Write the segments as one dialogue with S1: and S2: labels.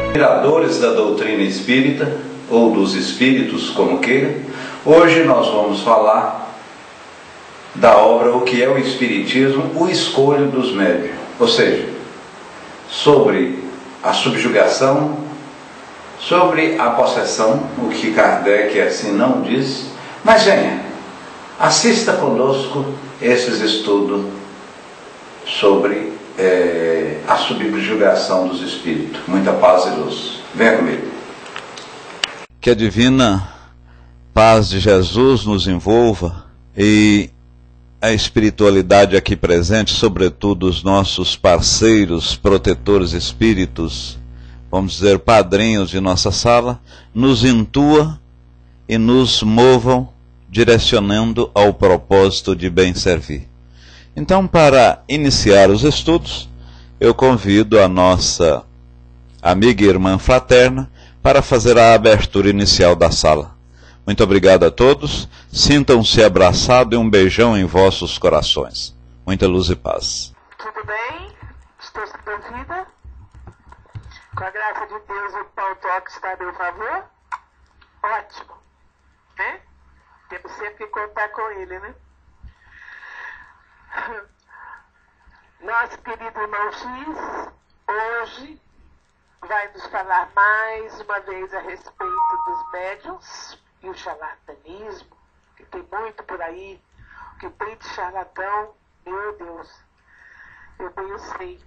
S1: Admiradores da doutrina espírita, ou dos espíritos, como queira, hoje nós vamos falar da obra O que é o Espiritismo, o escolho dos médiuns, ou seja, sobre a subjugação, sobre a possessão, o que Kardec assim não diz, mas venha, assista conosco esses estudos sobre a subjugação dos espíritos. Muita paz e luz. Venha comigo.
S2: Que a divina paz de Jesus nos envolva e a espiritualidade aqui presente, sobretudo os nossos parceiros, protetores espíritos, vamos dizer, padrinhos de nossa sala, nos intua e nos movam direcionando ao propósito de bem servir. Então, para iniciar os estudos, eu convido a nossa amiga e irmã fraterna para fazer a abertura inicial da sala. Muito obrigado a todos, sintam-se abraçados e um beijão em vossos corações. Muita luz e paz.
S3: Tudo bem? Estou sendo ouvida? Com a graça de Deus, o Paulo Toque está a meu favor? Ótimo, né? Temos sempre que contar com ele, né? Nosso querido irmão X, hoje, vai nos falar mais uma vez a respeito dos médiuns e o charlatanismo, que tem muito por aí, o que tem de charlatão, meu Deus, eu bem o sei.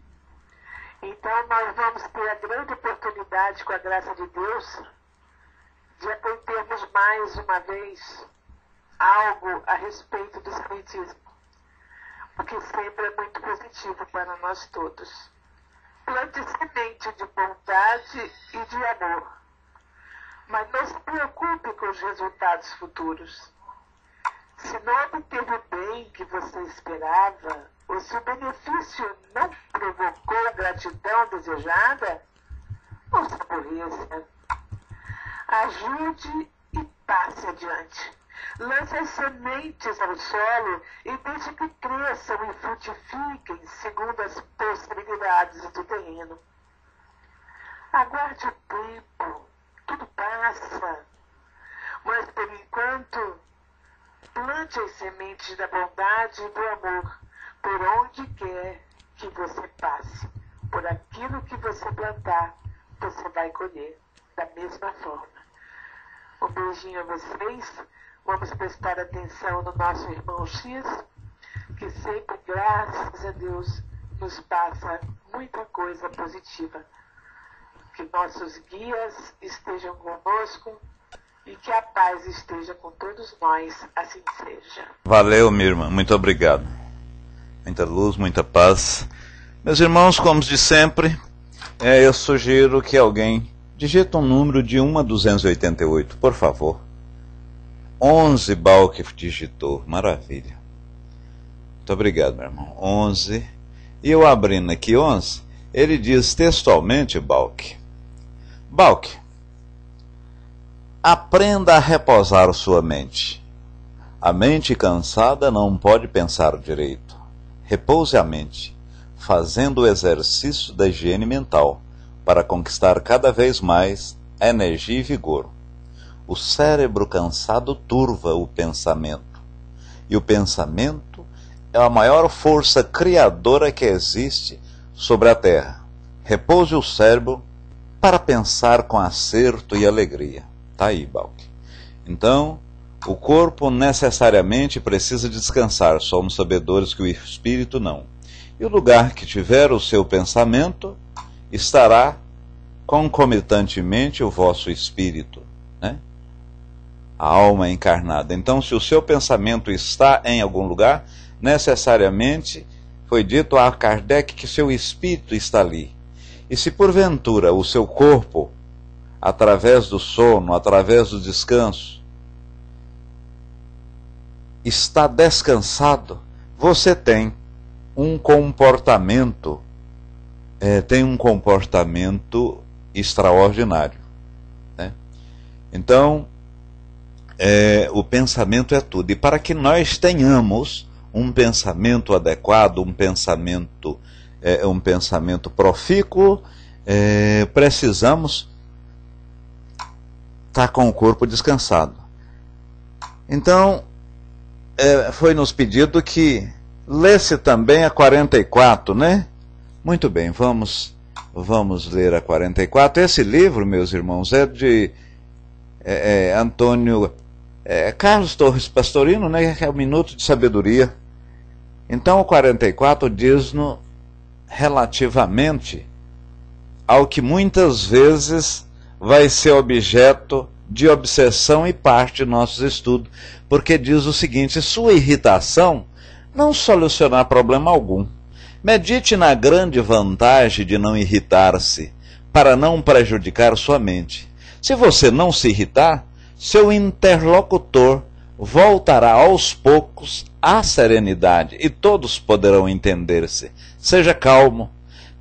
S3: Então nós vamos ter a grande oportunidade, com a graça de Deus, de aprendermos mais uma vez algo a respeito do espiritismo, porque sempre é muito positivo para nós todos. Plante semente de bondade e de amor, mas não se preocupe com os resultados futuros. Se não obteve o bem que você esperava, ou se o benefício não provocou a gratidão desejada, não se aborreça. Ajude e passe adiante. Lance as sementes ao solo e deixe que cresçam e frutifiquem segundo as possibilidades do terreno. Aguarde o tempo, tudo passa, mas por enquanto plante as sementes da bondade e do amor por onde quer que você passe. Por aquilo que você plantar, você vai colher da mesma forma. Um beijinho a vocês. Vamos prestar atenção no nosso irmão X, que sempre, graças a Deus, nos passa muita coisa positiva. Que nossos guias estejam conosco e que a paz esteja com todos nós, assim seja.
S2: Valeu, minha irmã, muito obrigado. Muita luz, muita paz. Meus irmãos, como de sempre, eu sugiro que alguém digite um número de 1 a 288, por favor. 11 Balk digitou, maravilha. Muito obrigado, meu irmão. 11. E eu abrindo aqui 11, ele diz textualmente, Balk, aprenda a repousar sua mente. A mente cansada não pode pensar direito. Repouse a mente, fazendo o exercício da higiene mental, para conquistar cada vez mais energia e vigor. O cérebro cansado turva o pensamento, e o pensamento é a maior força criadora que existe sobre a Terra. Repouse o cérebro para pensar com acerto e alegria. Tá aí, Balk. Então, o corpo necessariamente precisa descansar, somos sabedores que o espírito não. E o lugar que tiver o seu pensamento estará concomitantemente o vosso espírito, né? A alma encarnada. Então, se o seu pensamento está em algum lugar, necessariamente foi dito a Kardec que seu espírito está ali. E se porventura o seu corpo, através do sono, através do descanso, está descansado, você tem um comportamento, extraordinário, né? Então, o pensamento é tudo. E para que nós tenhamos um pensamento adequado, um pensamento profícuo, precisamos estar com o corpo descansado. Então, foi nos pedido que lesse também a 44, né? Muito bem, vamos ler a 44. Esse livro, meus irmãos, é de Antônio Carlos Torres Pastorino, né? Que é o Minuto de Sabedoria. Então, o 44 diz-nos relativamente ao que muitas vezes vai ser objeto de obsessão e parte de nossos estudos, porque diz o seguinte: sua irritação não solucionará problema algum. Medite na grande vantagem de não irritar-se, para não prejudicar sua mente. Se você não se irritar, seu interlocutor voltará aos poucos à serenidade e todos poderão entender-se. Seja calmo,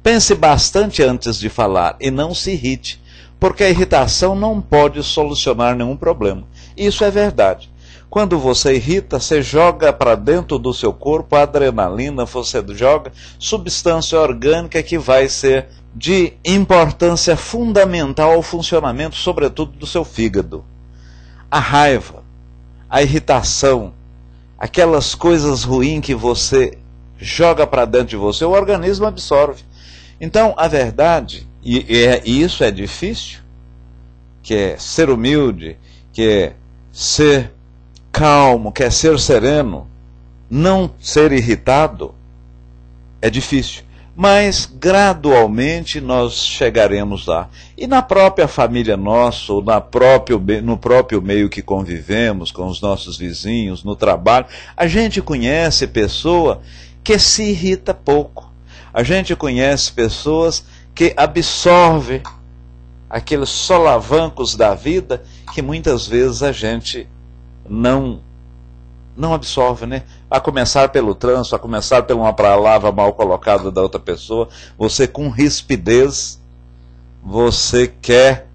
S2: pense bastante antes de falar e não se irrite, porque a irritação não pode solucionar nenhum problema. Isso é verdade. Quando você irrita, você joga para dentro do seu corpo a adrenalina, você joga substância orgânica que vai ser de importância fundamental ao funcionamento, sobretudo do seu fígado. A raiva, a irritação, aquelas coisas ruins que você joga para dentro de você, o organismo absorve. Então, a verdade, e isso é difícil, que é ser humilde, que é ser calmo, que é ser sereno, não ser irritado, é difícil. Mas gradualmente nós chegaremos lá. E na própria família nossa, ou no próprio meio que convivemos, com os nossos vizinhos, no trabalho, a gente conhece pessoa que se irrita pouco. A gente conhece pessoas que absorvem aqueles solavancos da vida que muitas vezes a gente não absorve, né? A começar pelo trânsito, a começar por uma palavra mal colocada da outra pessoa, você com rispidez, você quer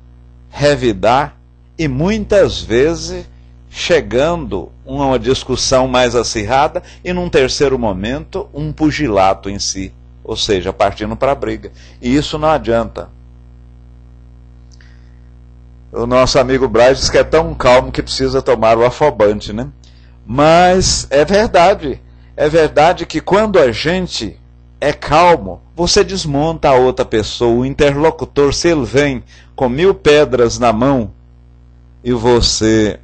S2: revidar e muitas vezes chegando a uma discussão mais acirrada e num terceiro momento um pugilato em si, ou seja, partindo para a briga. E isso não adianta. O nosso amigo Braz diz que é tão calmo que precisa tomar o afobante, né? Mas é verdade que quando a gente é calmo, você desmonta a outra pessoa, o interlocutor, se ele vem com 1000 pedras na mão e você,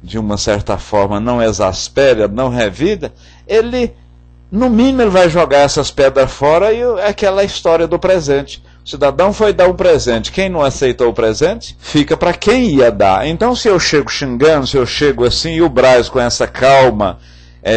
S2: de uma certa forma, não exaspera, não revida, ele, no mínimo, ele vai jogar essas pedras fora e é aquela história do presente. O cidadão foi dar um presente, quem não aceitou o presente, fica para quem ia dar. Então, se eu chego xingando, se eu chego assim, e o Braz com essa calma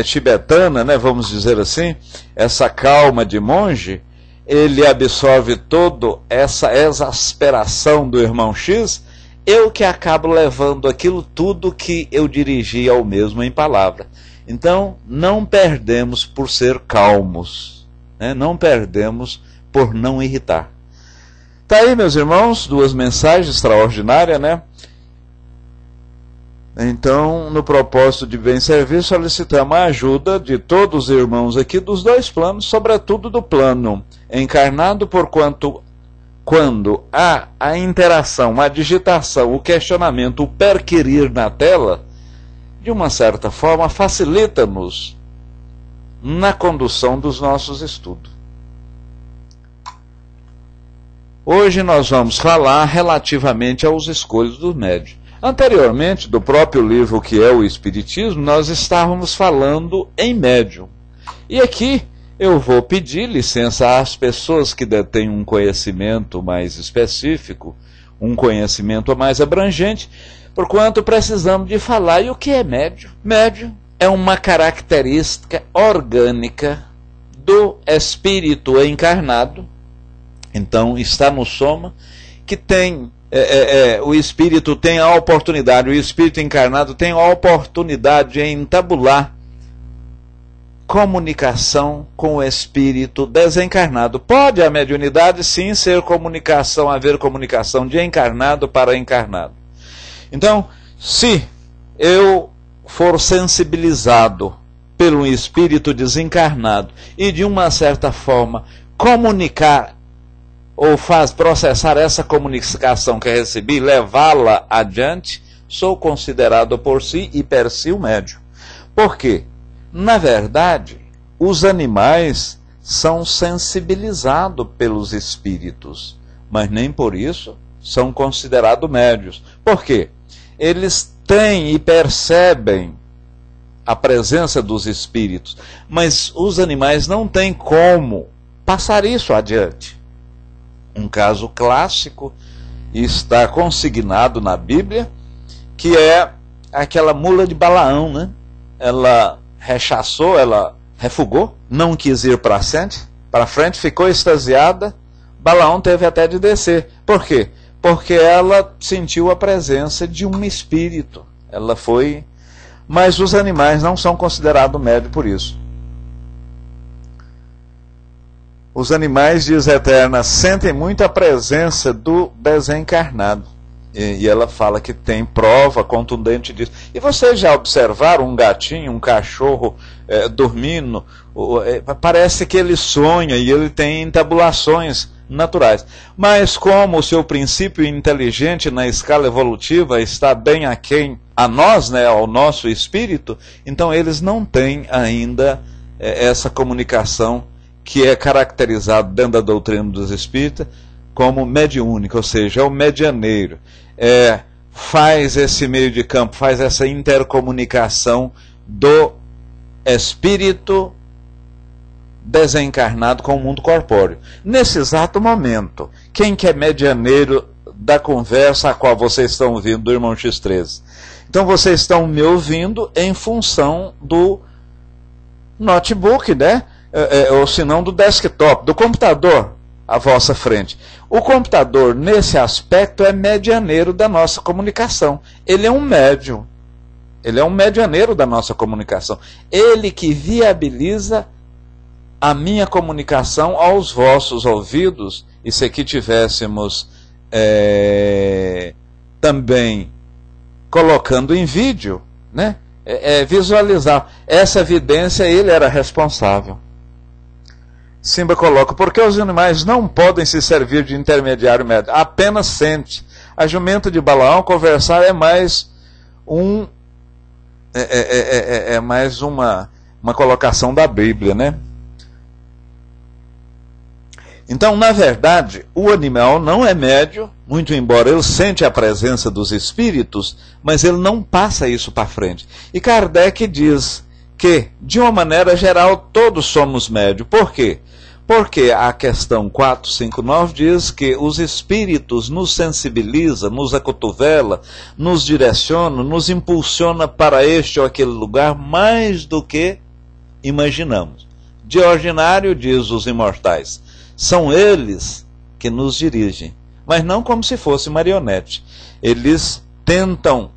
S2: tibetana, né, vamos dizer assim, essa calma de monge, ele absorve toda essa exasperação do irmão X, eu que acabo levando aquilo tudo que eu dirigi ao mesmo em palavra. Então, não perdemos por ser calmos, né? Não perdemos por não irritar. Tá aí, meus irmãos, 2 mensagens extraordinárias, né? Então, no propósito de bem servir, solicitamos a ajuda de todos os irmãos aqui dos 2 planos, sobretudo do plano encarnado, porquanto quando há a interação, a digitação, o questionamento, o perquirir na tela, de uma certa forma facilita-nos na condução dos nossos estudos. Hoje nós vamos falar relativamente aos escolhos do médium. Anteriormente, do próprio livro que é o Espiritismo, nós estávamos falando em médium. E aqui eu vou pedir licença às pessoas que detêm um conhecimento mais específico, um conhecimento mais abrangente, porquanto precisamos de falar. E o que é médium? Médium é uma característica orgânica do espírito encarnado. Então, está no soma, que tem, o espírito tem a oportunidade, o espírito encarnado tem a oportunidade de entabular comunicação com o espírito desencarnado. Pode a mediunidade, sim, ser comunicação, haver comunicação de encarnado para encarnado. Então, se eu for sensibilizado pelo espírito desencarnado e, de uma certa forma, comunicar ou faz processar essa comunicação que recebi, levá-la adiante, sou considerado por si e per si o médium. Por quê? Na verdade, os animais são sensibilizados pelos espíritos, mas nem por isso são considerados médios. Por quê? Eles têm e percebem a presença dos espíritos, mas os animais não têm como passar isso adiante. Um caso clássico está consignado na Bíblia, que é aquela mula de Balaão, né? Ela rechaçou, ela refugou, não quis ir para frente, ficou extasiada. Balaão teve até de descer. Por quê? Porque ela sentiu a presença de um espírito. Ela foi... Mas os animais não são considerados médios por isso. Os animais, diz a Eterna, sentem muito a presença do desencarnado. E ela fala que tem prova contundente disso. E vocês já observaram um gatinho, um cachorro dormindo? Parece que ele sonha e ele tem entabulações naturais. Mas como o seu princípio inteligente na escala evolutiva está bem aquém a nós, né, ao nosso espírito, então eles não têm ainda essa comunicação que é caracterizado dentro da doutrina dos espíritas como mediúnica, ou seja, é o medianeiro. Faz esse meio de campo, faz essa intercomunicação do espírito desencarnado com o mundo corpóreo. Nesse exato momento, quem que é medianeiro da conversa a qual vocês estão ouvindo do irmão X13? Então vocês estão me ouvindo em função do notebook, né? Ou se não do desktop, do computador à vossa frente. O computador, nesse aspecto, é medianeiro da nossa comunicação. Ele é um médium. Ele é um medianeiro da nossa comunicação. Ele que viabiliza a minha comunicação aos vossos ouvidos. E se aqui tivéssemos também colocando em vídeo, né? Visualizar. Essa evidência, ele era responsável. Simba coloca, porque os animais não podem se servir de intermediário médio, apenas sente. A jumenta de Balaão conversar é mais mais uma colocação da Bíblia, né? Então, na verdade, o animal não é médio, muito embora ele sente a presença dos espíritos, mas ele não passa isso para frente. E Kardec diz que, de uma maneira geral, todos somos médios. Por quê? Porque a questão 459 diz que os espíritos nos sensibilizam, nos acotovela, nos direcionam, nos impulsiona para este ou aquele lugar mais do que imaginamos. De ordinário, diz os imortais, são eles que nos dirigem, mas não como se fosse marionete. Eles tentam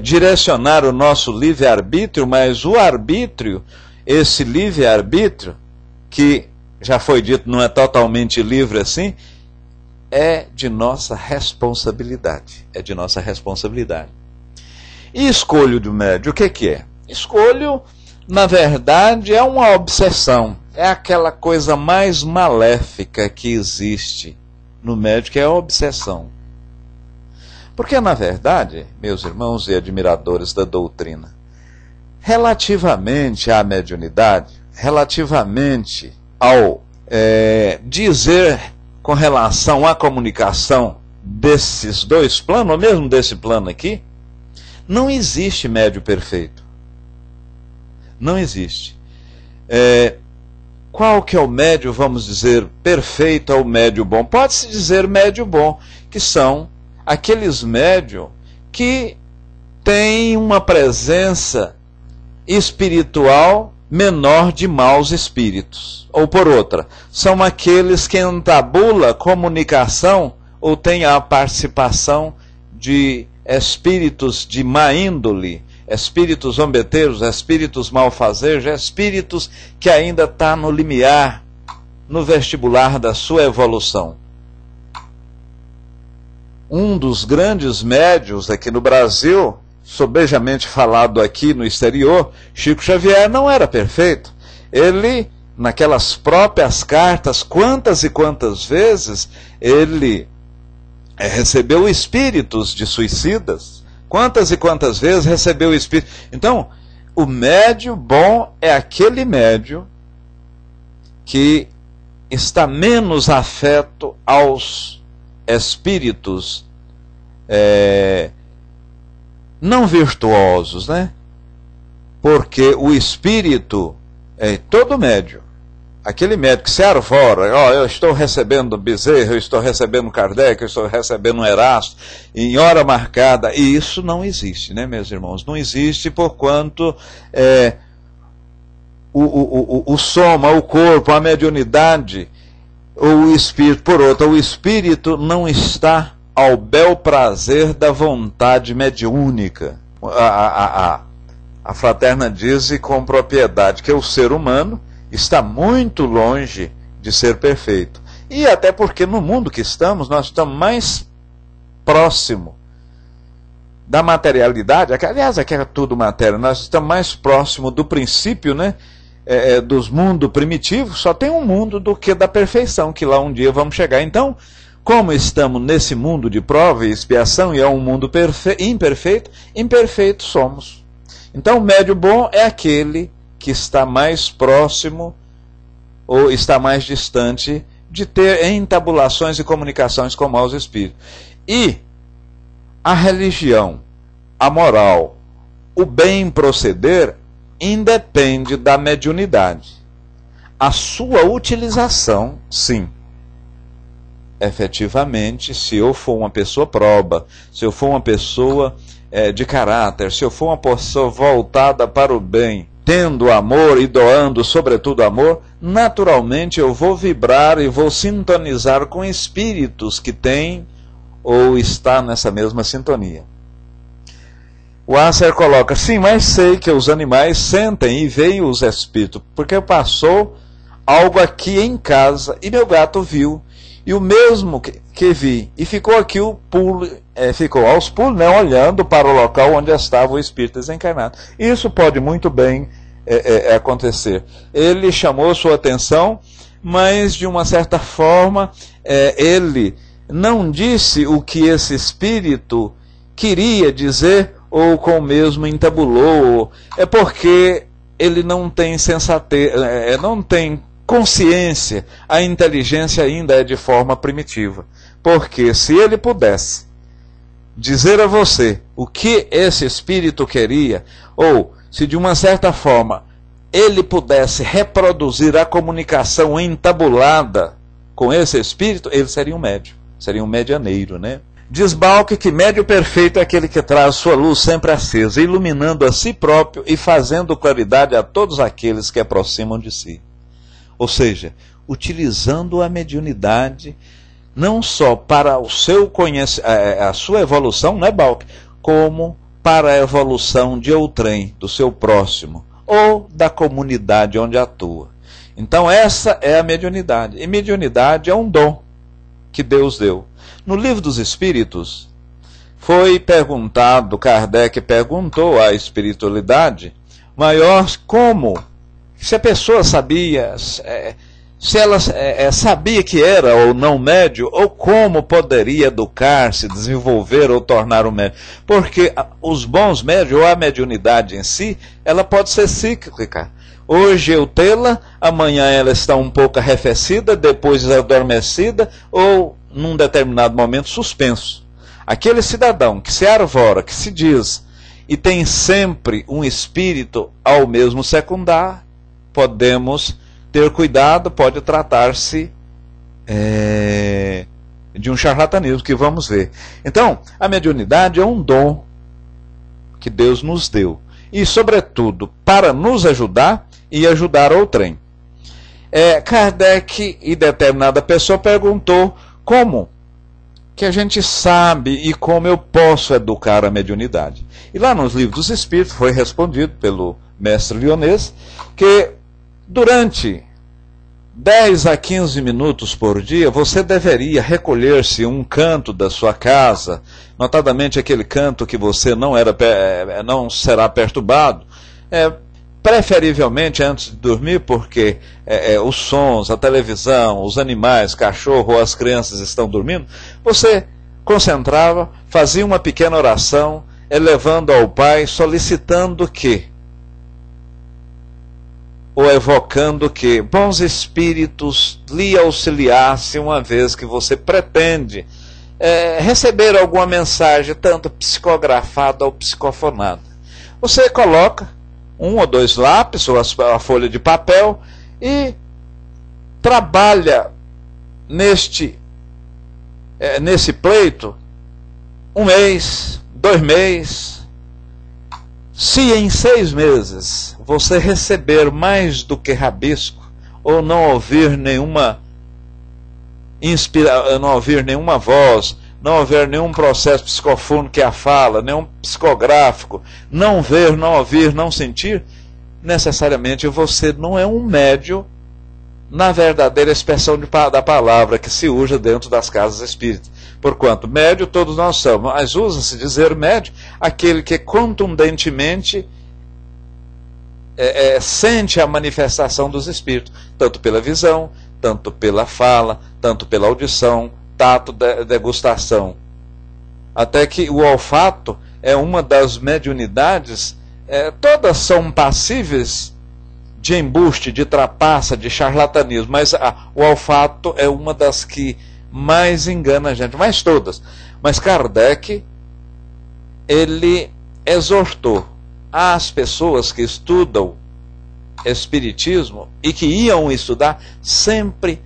S2: direcionar o nosso livre-arbítrio, mas o arbítrio, esse livre-arbítrio, que já foi dito, não é totalmente livre assim, é de nossa responsabilidade. É de nossa responsabilidade. E escolho do médium, o que é? Escolho, na verdade, é uma obsessão. É aquela coisa mais maléfica que existe no médium, que é a obsessão. Porque, na verdade, meus irmãos e admiradores da doutrina, relativamente à mediunidade, relativamente ao dizer com relação à comunicação desses dois planos, ou mesmo desse plano aqui, não existe médium perfeito. Não existe. Qual que é o médium, vamos dizer, perfeito ou médium bom? Pode-se dizer médium bom, que são aqueles médium que têm uma presença espiritual menor de maus espíritos. Ou por outra, são aqueles que entabulam comunicação ou têm a participação de espíritos de má índole, espíritos zombeteiros, espíritos malfazejos, espíritos que ainda estão no limiar, no vestibular da sua evolução. Um dos grandes médiuns aqui no Brasil, sobejamente falado aqui no exterior, Chico Xavier, não era perfeito. Ele naquelas próprias cartas, quantas e quantas vezes ele recebeu espíritos de suicidas, quantas e quantas vezes recebeu espíritos. Então, o médio bom é aquele médio que está menos afeto aos espíritos não virtuosos, né? Porque o espírito é todo médio. Aquele médio que se arvora, eu estou recebendo Bezerra, eu estou recebendo Kardec, eu estou recebendo Erasto, em hora marcada, e isso não existe, né, meus irmãos? Não existe porquanto o soma, o corpo, a mediunidade, ou o espírito, por outro, o espírito não está ao bel prazer da vontade mediúnica. A fraterna diz com propriedade que o ser humano está muito longe de ser perfeito. E até porque no mundo que estamos, nós estamos mais próximo da materialidade. Aliás, aqui é tudo matéria. Nós estamos mais próximo do princípio, né, dos mundos primitivos. Só tem um mundo do que da perfeição, que lá um dia vamos chegar. Então, como estamos nesse mundo de prova e expiação, e é um mundo imperfeito, imperfeitos somos. Então, o médio bom é aquele que está mais próximo ou está mais distante de ter entabulações e comunicações com maus espíritos. E a religião, a moral, o bem proceder independe da mediunidade. A sua utilização, sim. Efetivamente, se eu for uma pessoa proba, se eu for uma pessoa de caráter, se eu for uma pessoa voltada para o bem, tendo amor e doando sobretudo amor, naturalmente eu vou vibrar e vou sintonizar com espíritos que têm ou está nessa mesma sintonia. O Asser coloca, sim, mas sei que os animais sentem e veem os espíritos, porque passou algo aqui em casa e meu gato viu, e o mesmo que vi, e ficou aqui ficou aos pulos, né, olhando para o local onde estava o espírito desencarnado. Isso pode muito bem acontecer. Ele chamou sua atenção, mas de uma certa forma ele não disse o que esse espírito queria dizer, ou com o mesmo entabulou. É porque ele não tem sensatez, não tem consciência, a inteligência ainda é de forma primitiva. Porque se ele pudesse dizer a você o que esse espírito queria, ou se de uma certa forma ele pudesse reproduzir a comunicação entabulada com esse espírito, ele seria um médium, seria um medianeiro, né? Diz Balck que médio perfeito é aquele que traz sua luz sempre acesa, iluminando a si próprio e fazendo claridade a todos aqueles que aproximam de si. Ou seja, utilizando a mediunidade não só para o seu a sua evolução, não é, Balck, como para a evolução de outrem, do seu próximo, ou da comunidade onde atua. Então essa é a mediunidade. E mediunidade é um dom que Deus deu. No Livro dos Espíritos, foi perguntado, Kardec perguntou à espiritualidade maior como, se a pessoa sabia, se ela sabia que era ou não médio, ou como poderia educar-se, desenvolver ou tornar um médio. Porque os bons médios, ou a mediunidade em si, ela pode ser cíclica. Hoje eu tê-la, amanhã ela está um pouco arrefecida, depois adormecida, ou num determinado momento suspenso. Aquele cidadão que se arvora, que se diz, e tem sempre um espírito ao mesmo secundar, podemos ter cuidado, pode tratar-se de um charlatanismo, que vamos ver. Então, a mediunidade é um dom que Deus nos deu, e sobretudo para nos ajudar e ajudar outrem. Kardec e determinada pessoa perguntou como que a gente sabe e como eu posso educar a mediunidade. E lá nos Livros dos Espíritos foi respondido pelo mestre Lyonês que durante 10 a 15 minutos por dia você deveria recolher-se em um canto da sua casa, notadamente aquele canto que você não será perturbado, preferivelmente antes de dormir, porque os sons, a televisão, os animais, cachorro ou as crianças estão dormindo, você concentrava, fazia uma pequena oração, elevando ao Pai, solicitando que, ou evocando que bons espíritos lhe auxiliassem, uma vez que você pretende receber alguma mensagem, tanto psicografada ou psicofonada. Você coloca 1 ou 2 lápis ou a folha de papel e trabalha nesse pleito 1 mês, 2 meses. Se em 6 meses você receber mais do que rabisco, ou não ouvir nenhuma voz, não haver nenhum processo psicofônico que a fala, nenhum psicográfico, não ver, não ouvir, não sentir, necessariamente você não é um médium na verdadeira expressão da palavra que se usa dentro das casas espíritas. Porquanto médium todos nós somos, mas usa-se dizer médium aquele que contundentemente sente a manifestação dos espíritos, tanto pela visão, tanto pela fala, tanto pela audição, tato, degustação. Até que o olfato é uma das mediunidades, todas são passíveis de embuste, de trapaça, de charlatanismo, mas o olfato é uma das que mais engana a gente, mas todas. Mas Kardec, ele exortou às pessoas que estudam espiritismo e que iam estudar, sempre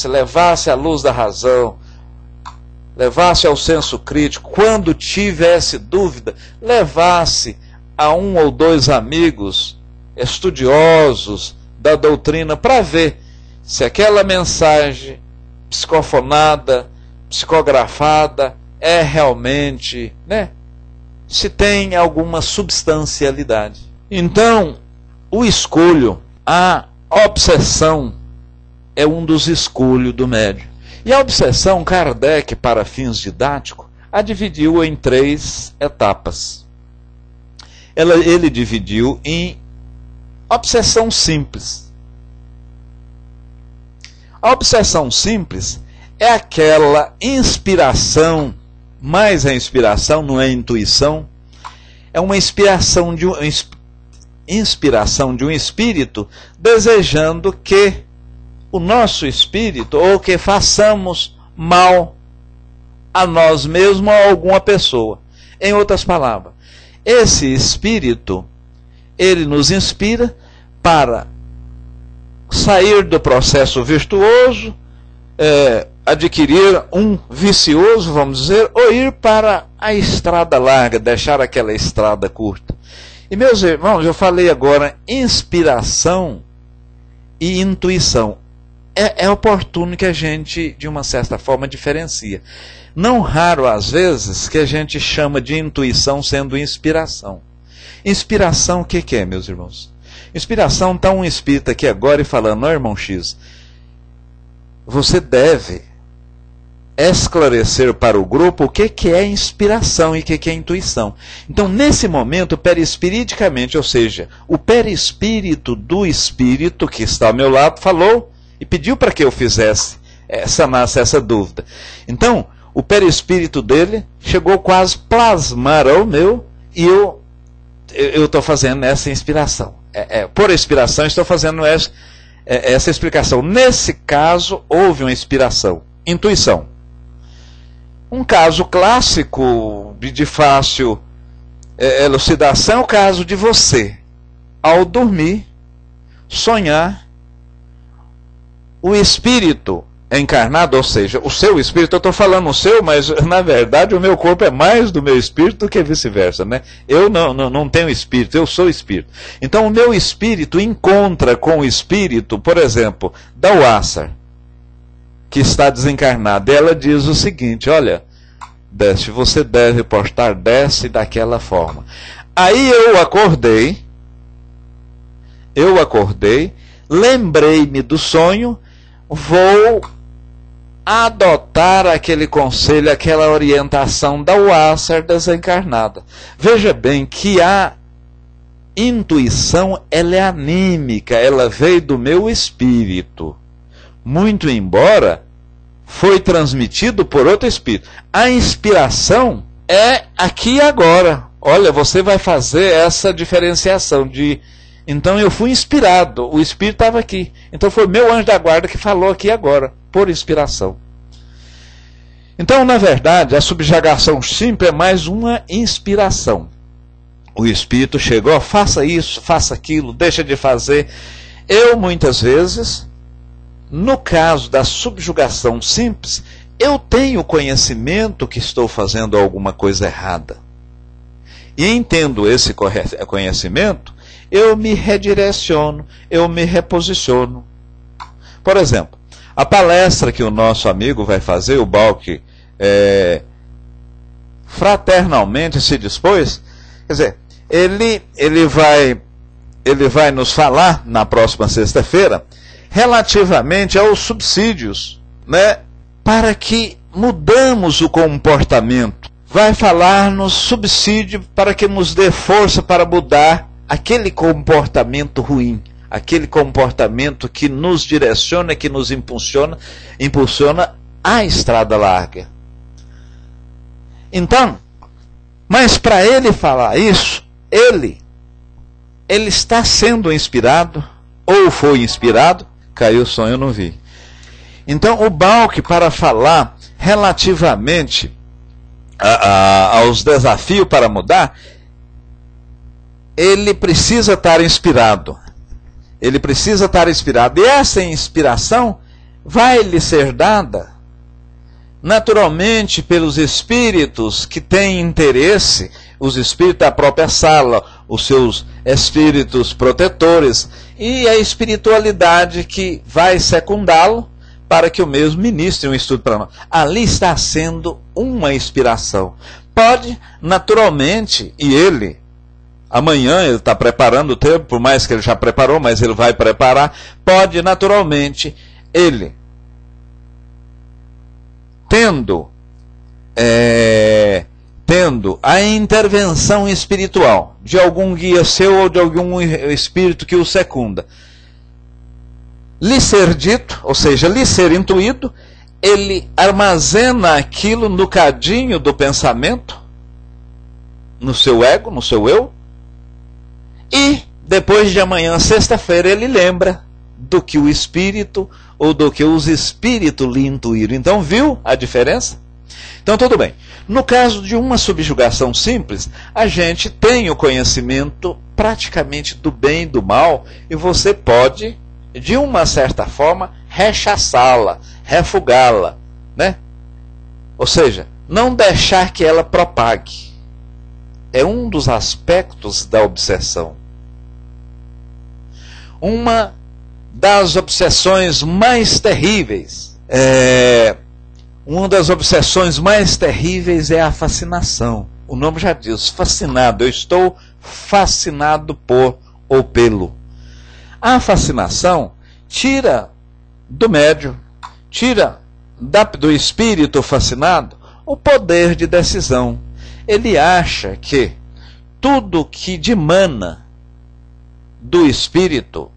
S2: levasse à luz da razão, levasse ao senso crítico, quando tivesse dúvida, levasse a 1 ou 2 amigos estudiosos da doutrina para ver se aquela mensagem psicofonada, psicografada é realmente, se tem alguma substancialidade. Então, o escolho, a obsessão é um dos escolhos do médium. E a obsessão, Kardec, para fins didáticos, a dividiu em 3 etapas. Ele dividiu em obsessão simples. A obsessão simples é aquela inspiração, mas a inspiração não é intuição, é uma inspiração de um espírito desejando que o nosso espírito, ou que façamos mal a nós mesmos ou a alguma pessoa. Em outras palavras, esse espírito, ele nos inspira para sair do processo virtuoso, adquirir um vicioso, vamos dizer, ou ir para a estrada larga, deixar aquela estrada curta. E meus irmãos, eu falei agora inspiração e intuição. É oportuno que a gente, de uma certa forma, diferencia. Não raro, às vezes, que a gente chama de intuição sendo inspiração. Inspiração, o que é, meus irmãos? Inspiração, está um espírito aqui agora e falando, ó irmão X, você deve esclarecer para o grupo o que é inspiração e o que é intuição. Então, nesse momento, perispiriticamente, ou seja, o perispírito do espírito que está ao meu lado falou e pediu para que eu fizesse, sanasse essa dúvida. Então, o perispírito dele chegou quase a plasmar ao meu, e eu estou fazendo essa inspiração. Por inspiração, estou fazendo essa explicação. Nesse caso, houve uma inspiração, intuição. Um caso clássico de fácil elucidação é o caso de você, ao dormir, sonhar, o espírito encarnado, ou seja, o seu espírito, eu estou falando o seu, mas na verdade o meu corpo é mais do meu espírito do que vice-versa, né? Eu não tenho espírito, eu sou espírito. Então o meu espírito encontra com o espírito, por exemplo, da Wassar, que está desencarnada. Ela diz o seguinte, olha, Décio, você deve postar desce daquela forma. Aí eu acordei, lembrei-me do sonho, vou adotar aquele conselho, aquela orientação da Wassar desencarnada. Veja bem que há intuição, ela é anímica, ela veio do meu espírito. Muito embora foi transmitido por outro espírito. A inspiração é aqui e agora. Olha, você vai fazer essa diferenciação de... Então eu fui inspirado, o espírito estava aqui. Então foi meu anjo da guarda que falou aqui agora, por inspiração. Então, na verdade, a subjugação simples é mais uma inspiração. O espírito chegou, faça isso, faça aquilo, deixa de fazer. Eu, muitas vezes, no caso da subjugação simples, eu tenho conhecimento que estou fazendo alguma coisa errada. E entendo esse conhecimento, eu me redireciono, eu me reposiciono. Por exemplo, a palestra que o nosso amigo vai fazer, o Balk, fraternalmente se dispôs, quer dizer, ele vai nos falar na próxima sexta-feira relativamente aos subsídios, né, para que mudamos o comportamento. Vai falar no subsídio para que nos dê força para mudar aquele comportamento ruim, aquele comportamento que nos direciona, que nos impulsiona à estrada larga. Então, mas para ele falar isso, ele está sendo inspirado, ou foi inspirado, caiu o som, eu não vi. Então, o Balk, para falar relativamente aos desafios para mudar, ele precisa estar inspirado. Ele precisa estar inspirado. E essa inspiração vai lhe ser dada naturalmente pelos espíritos que têm interesse, os espíritos da própria sala, os seus espíritos protetores, e a espiritualidade que vai secundá-lo para que o mesmo ministre um estudo para nós. Ali está sendo uma inspiração. Pode, naturalmente, e ele, amanhã ele está preparando o tempo, por mais que ele já preparou, mas ele vai preparar, pode, naturalmente, ele, tendo a intervenção espiritual de algum guia seu ou de algum espírito que o secunda, lhe ser dito, ou seja, lhe ser intuído, ele armazena aquilo no cadinho do pensamento, no seu ego, no seu eu, e depois de amanhã, sexta-feira, ele lembra do que o espírito ou do que os espíritos lhe intuíram. Então, viu a diferença? Então, tudo bem. No caso de uma subjugação simples, a gente tem o conhecimento praticamente do bem e do mal, e você pode, de uma certa forma, rechaçá-la, refugá-la, né? Ou seja, não deixar que ela propague. É um dos aspectos da obsessão. Uma das obsessões mais terríveis, uma das obsessões mais terríveis é a fascinação. O nome já diz, fascinado. Eu estou fascinado por ou pelo. A fascinação tira do médium, tira do espírito fascinado o poder de decisão. Ele acha que tudo que dimana do espírito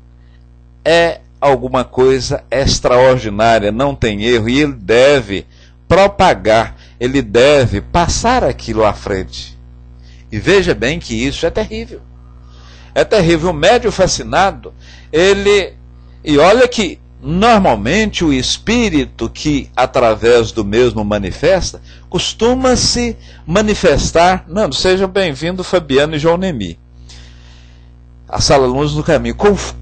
S2: é alguma coisa extraordinária, não tem erro, e ele deve propagar, ele deve passar aquilo à frente. E veja bem que isso é terrível. É terrível. O médium fascinado, e olha que normalmente o espírito que através do mesmo manifesta, costuma se manifestar, não, sejam bem-vindos Fabiano e João Nemi, a Sala Luz no Caminho,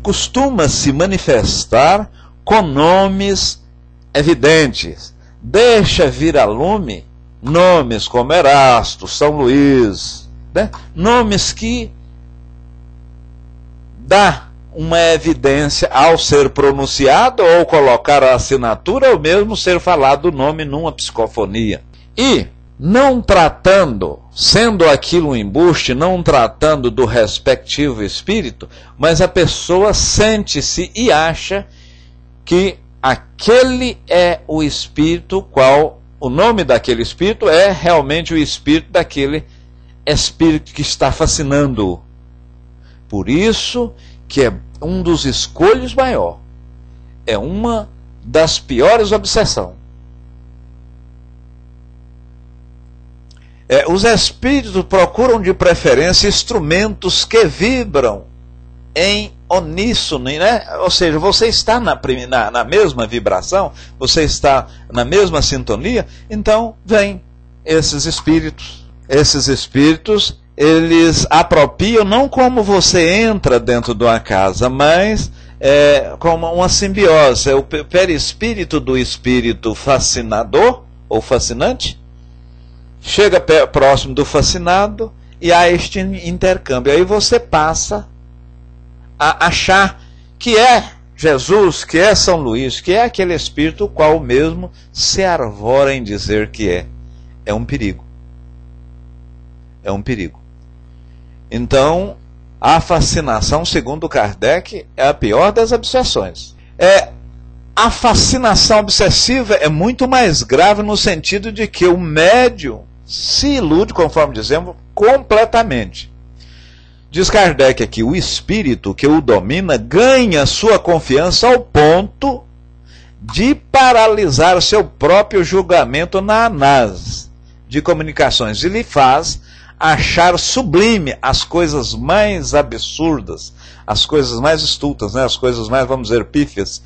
S2: costuma se manifestar com nomes evidentes, deixa vir a lume nomes como Erasto, São Luís, né? Nomes que dá uma evidência ao ser pronunciado ou colocar a assinatura ou mesmo ser falado o nome numa psicofonia. E não tratando, sendo aquilo um embuste, não tratando do respectivo espírito, mas a pessoa sente-se e acha que aquele é o espírito, qual o nome daquele espírito é realmente o espírito daquele espírito que está fascinando-o. Por isso que é um dos escolhos maior. É uma das piores obsessões. Os espíritos procuram de preferência instrumentos que vibram em uníssono, né? Ou seja, você está na mesma vibração, você está na mesma sintonia, então vem esses espíritos. Esses espíritos, eles apropriam não como você entra dentro de uma casa, mas como uma simbiose. É o perispírito do espírito fascinador ou fascinante, chega próximo do fascinado e há este intercâmbio. Aí você passa a achar que é Jesus, que é São Luís, que é aquele espírito o qual mesmo se arvora em dizer que é. É um perigo. É um perigo. Então, a fascinação, segundo Kardec, é a pior das obsessões. A fascinação obsessiva é muito mais grave no sentido de que o médium se ilude, conforme dizemos, completamente. Diz Kardec aqui, o espírito que o domina ganha sua confiança ao ponto de paralisar seu próprio julgamento na análise de comunicações e lhe faz achar sublime as coisas mais absurdas, as coisas mais estultas, né? As coisas mais, vamos dizer, pífias.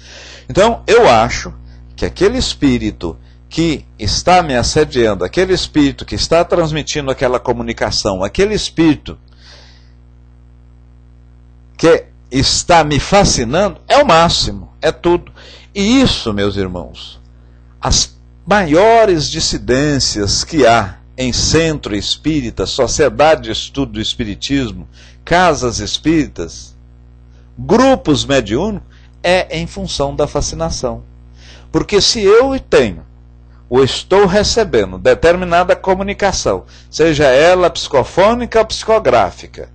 S2: Então, eu acho que aquele espírito que está me assediando, aquele espírito que está transmitindo aquela comunicação, aquele espírito que está me fascinando, é o máximo, é tudo. E isso, meus irmãos, as maiores dissidências que há em centro espírita, sociedade de estudo do espiritismo, casas espíritas, grupos mediúnicos, é em função da fascinação. Porque se eu tenho, ou estou recebendo determinada comunicação, seja ela psicofônica ou psicográfica,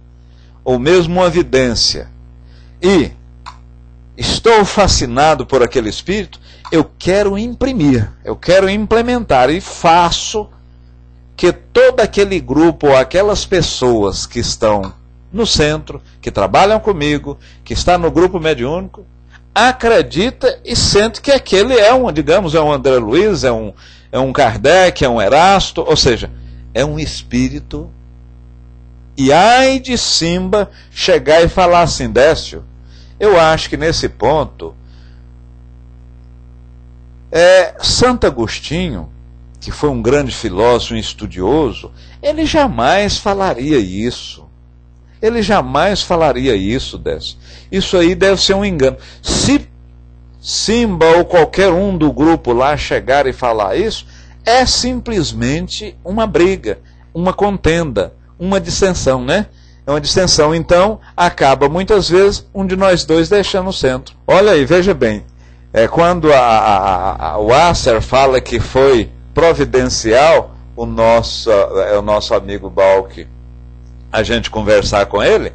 S2: ou mesmo uma evidência, e estou fascinado por aquele espírito, eu quero imprimir, eu quero implementar, e faço que todo aquele grupo, ou aquelas pessoas que estão no centro, que trabalham comigo, que está no grupo mediúnico, acredita e sente que aquele é digamos, é um André Luiz, é um Kardec, é um Erasto, ou seja, é um espírito. E ai de Simba chegar e falar assim, Décio, eu acho que nesse ponto, Santo Agostinho, que foi um grande filósofo, um estudioso, ele jamais falaria isso. Ele jamais falaria isso, Décio. Isso aí deve ser um engano. Se Simba ou qualquer um do grupo lá chegar e falar isso, é simplesmente uma briga, uma contenda, uma dissensão, né? É uma dissensão. Então, acaba muitas vezes um de nós dois deixando o centro. Olha aí, veja bem. Quando o Asser fala que foi providencial o nosso amigo Balk, a gente conversar com ele,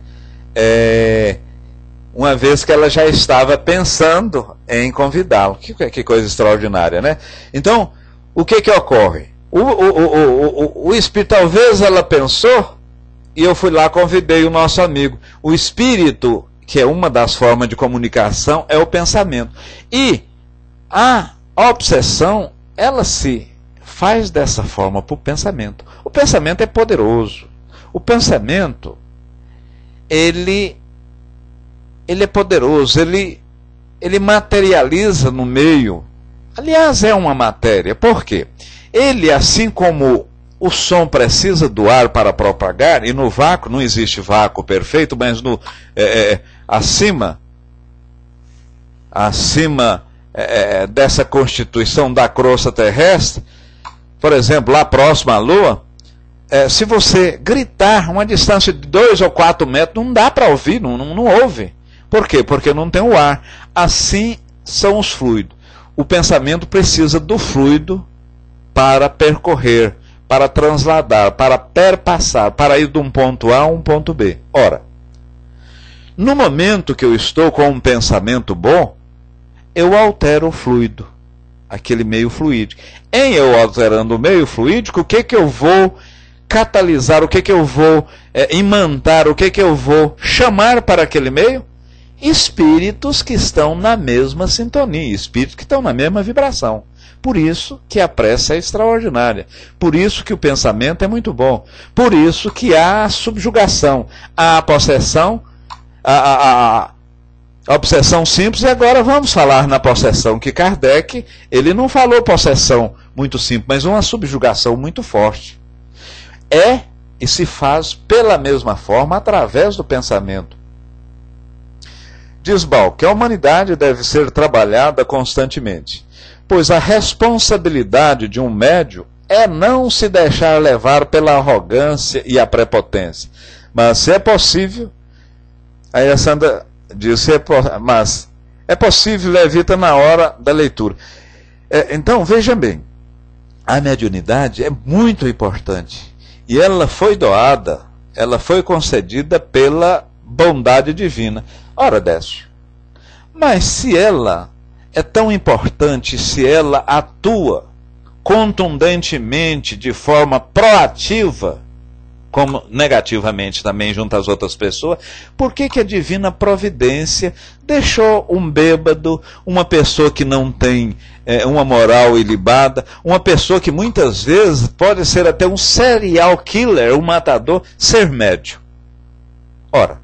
S2: uma vez que ela já estava pensando em convidá-lo. Que coisa extraordinária, né? Então, o que ocorre? O espírito, talvez ela pensou, e eu fui lá, convidei o nosso amigo. O espírito, que é uma das formas de comunicação, é o pensamento. E a obsessão, ela se faz dessa forma para o pensamento. O pensamento é poderoso. O pensamento, ele é poderoso, ele materializa no meio. Aliás, é uma matéria. Por quê? Ele, assim como o som precisa do ar para propagar, e no vácuo, não existe vácuo perfeito, mas acima dessa constituição da crosta terrestre, por exemplo, lá próximo à Lua, se você gritar uma distância de 2 ou 4 metros, não dá para ouvir, não ouve. Por quê? Porque não tem o ar. Assim são os fluidos. O pensamento precisa do fluido para percorrer, para transladar, para perpassar, para ir de um ponto A a um ponto B. Ora, no momento que eu estou com um pensamento bom, eu altero o fluido, aquele meio fluídico. Em eu alterando o meio fluídico, o que eu vou catalisar, o que eu vou imantar, o que eu vou chamar para aquele meio? Espíritos que estão na mesma sintonia, espíritos que estão na mesma vibração. Por isso que a prece é extraordinária. Por isso que o pensamento é muito bom. Por isso que há a subjugação, a possessão, a obsessão simples. E agora vamos falar na possessão, que Kardec, ele não falou possessão muito simples, mas uma subjugação muito forte. É e se faz pela mesma forma através do pensamento. Diz Bach que a humanidade deve ser trabalhada constantemente, pois a responsabilidade de um médium é não se deixar levar pela arrogância e a prepotência. Mas se é possível, aí a Sandra diz, mas é possível, evita na hora da leitura. Então, veja bem, a mediunidade é muito importante. E ela foi doada, ela foi concedida pela bondade divina. Ora, Décio, mas se ela é tão importante, se ela atua contundentemente, de forma proativa, como negativamente também junto às outras pessoas, por que a divina providência deixou um bêbado, uma pessoa que não tem uma moral ilibada, uma pessoa que muitas vezes pode ser até um serial killer, um matador, ser médium? Ora,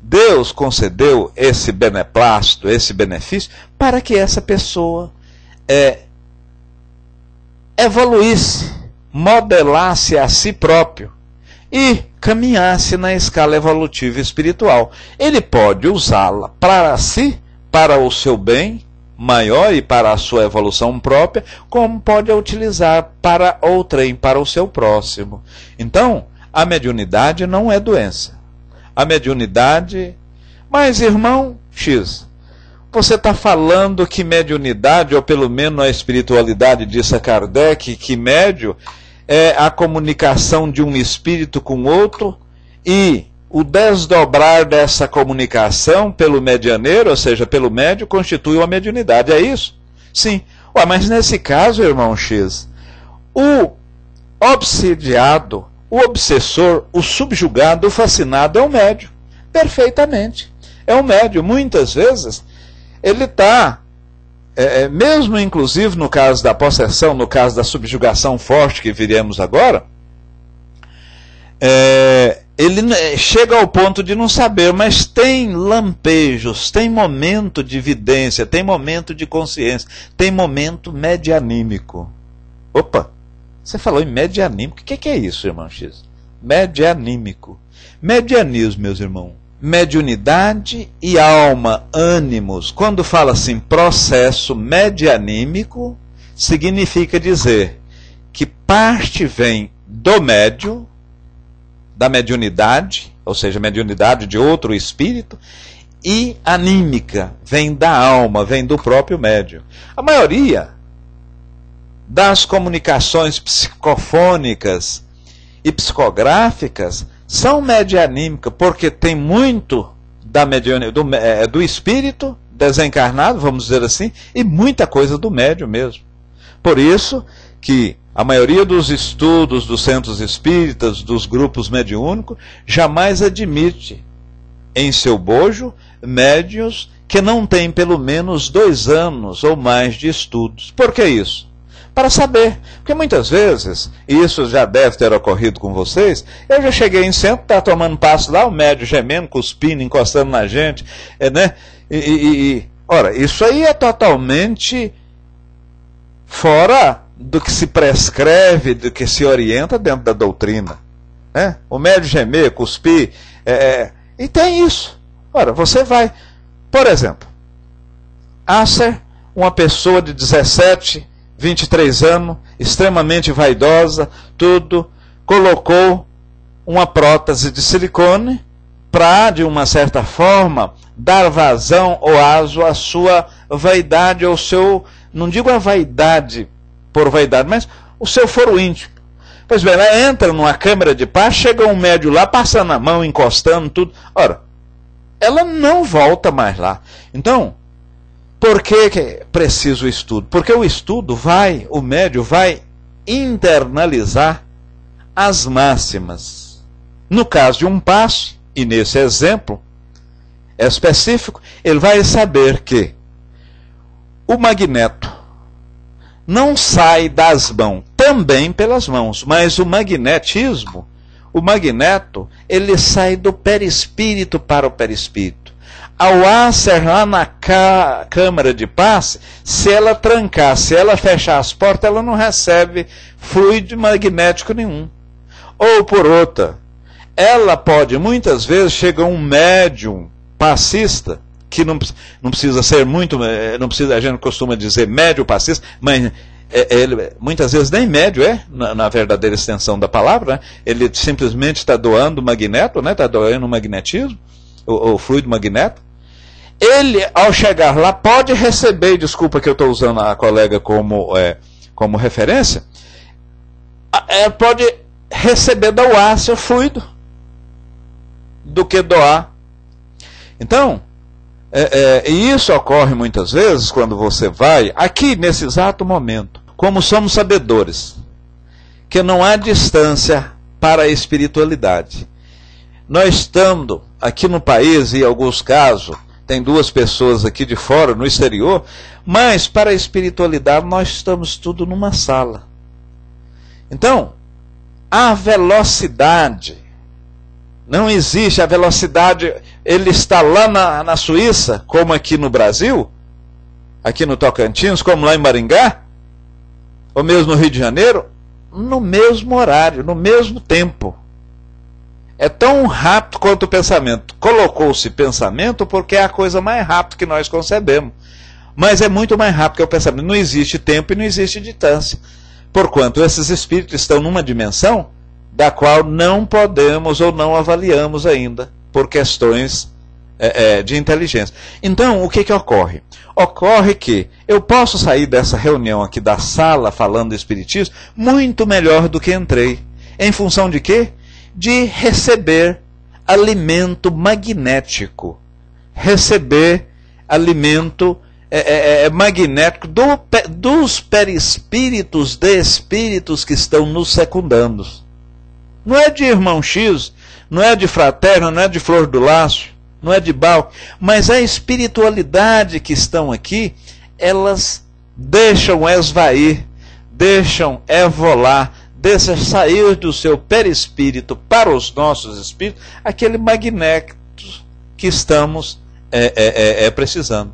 S2: Deus concedeu esse beneplácito, esse benefício, para que essa pessoa evoluísse, modelasse a si próprio e caminhasse na escala evolutiva espiritual. Ele pode usá-la para si, para o seu bem maior e para a sua evolução própria, como pode a utilizar para outrem, para o seu próximo. Então, a mediunidade não é doença. A mediunidade... Mas, irmão X, você está falando que mediunidade, ou pelo menos a espiritualidade, disse a Kardec, que médium é a comunicação de um espírito com outro, e o desdobrar dessa comunicação pelo medianeiro, ou seja, pelo médium, constitui uma mediunidade. É isso? Sim. Ué, mas nesse caso, irmão X, o obsidiado, o obsessor, o subjugado, o fascinado é o médium. Perfeitamente. É o médium. Muitas vezes ele está, mesmo inclusive no caso da possessão, no caso da subjugação forte que viremos agora, ele chega ao ponto de não saber, mas tem lampejos, tem momento de vidência, tem momento de consciência, tem momento medianímico. Opa! Você falou em medianímico. O que é isso, irmão X? Medianímico. Medianismo, meus irmãos. Mediunidade e alma, ânimos. Quando fala assim, processo medianímico, significa dizer que parte vem do médium, da mediunidade, ou seja, mediunidade de outro espírito, e anímica vem da alma, vem do próprio médium. A maioria das comunicações psicofônicas e psicográficas são medianímicas, porque tem muito do espírito desencarnado, vamos dizer assim, e muita coisa do médium mesmo. Por isso que a maioria dos estudos dos centros espíritas, dos grupos mediúnicos, jamais admite em seu bojo médiuns que não têm pelo menos 2 anos ou mais de estudos. Por que isso? Para saber, porque muitas vezes, e isso já deve ter ocorrido com vocês, eu já cheguei em centro, está tomando passo lá, o médium gemendo, cuspindo, encostando na gente, né? Ora, isso aí é totalmente fora do que se prescreve, do que se orienta dentro da doutrina, né? O médium gemer, cuspir, e tem isso. Ora, você vai, por exemplo, Asser, uma pessoa de 23 anos, extremamente vaidosa, tudo, colocou uma prótese de silicone para, de uma certa forma, dar vazão ou aso à sua vaidade, ou seu, não digo a vaidade por vaidade, mas o seu foro íntimo. Pois bem, ela entra numa câmara de paz, chega um médium lá, passando a mão, encostando, tudo. Ora, ela não volta mais lá. Então, por que é preciso o estudo? Porque o estudo o médium vai internalizar as máximas. No caso de um passe, e nesse exemplo específico, ele vai saber que o magneto não sai das mãos, também pelas mãos, mas o magneto, ele sai do perispírito para o perispírito. Ao ácer lá na câmara de passe, se ela trancar, se ela fechar as portas, ela não recebe fluido magnético nenhum. Ou por outra, ela pode, muitas vezes, chega um médium passista, que não precisa ser muito, não precisa, a gente costuma dizer médio passista, mas ele muitas vezes nem médio na verdadeira extensão da palavra, né? Ele simplesmente está doando o magneto, né? Está doando o magnetismo, o fluido magnético. Ele, ao chegar lá, pode receber, desculpa que eu estou usando a colega como referência, pode receber da UAS o fluido do que doar. Então, e isso ocorre muitas vezes quando você vai, aqui nesse exato momento, como somos sabedores, que não há distância para a espiritualidade. Nós estamos aqui no país, e em alguns casos, tem 2 pessoas aqui de fora, no exterior, mas para a espiritualidade nós estamos tudo numa sala. Então, a velocidade, não existe a velocidade, ele está lá na Suíça, como aqui no Brasil, aqui no Tocantins, como lá em Maringá, ou mesmo no Rio de Janeiro, no mesmo horário, no mesmo tempo. É tão rápido quanto o pensamento. Colocou-se pensamento porque é a coisa mais rápida que nós concebemos. Mas é muito mais rápido que o pensamento. Não existe tempo e não existe distância. Porquanto esses espíritos estão numa dimensão da qual não podemos ou não avaliamos ainda, por questões de inteligência. Então, o que ocorre? Ocorre que eu posso sair dessa reunião aqui da sala falando de espiritismo muito melhor do que entrei. Em função de quê? De receber alimento magnético. Receber alimento magnético dos perispíritos de espíritos que estão nos secundando. Não é de irmão X, não é de fraterno, não é de flor do laço, não é de Bal, mas a espiritualidade que estão aqui, elas deixam esvair, deixam evolar, deixam sair do seu perispírito para os nossos espíritos aquele magneto que estamos precisando.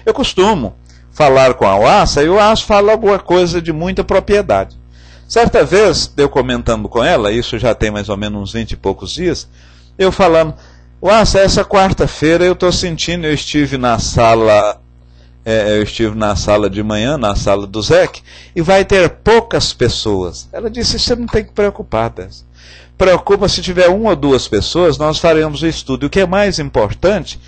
S2: Eu costumo falar com a Oassa, e o Oassa fala alguma coisa de muita propriedade. Certa vez, eu comentando com ela, isso já tem mais ou menos uns 20 e poucos dias, eu falando, Oassa, essa quarta-feira eu estou sentindo, eu estive na sala de manhã, na sala do Zec, e vai ter poucas pessoas. Ela disse, você não tem que preocupar, Deus. Preocupa se tiver 1 ou 2 pessoas, nós faremos o estudo. E o que é mais importante,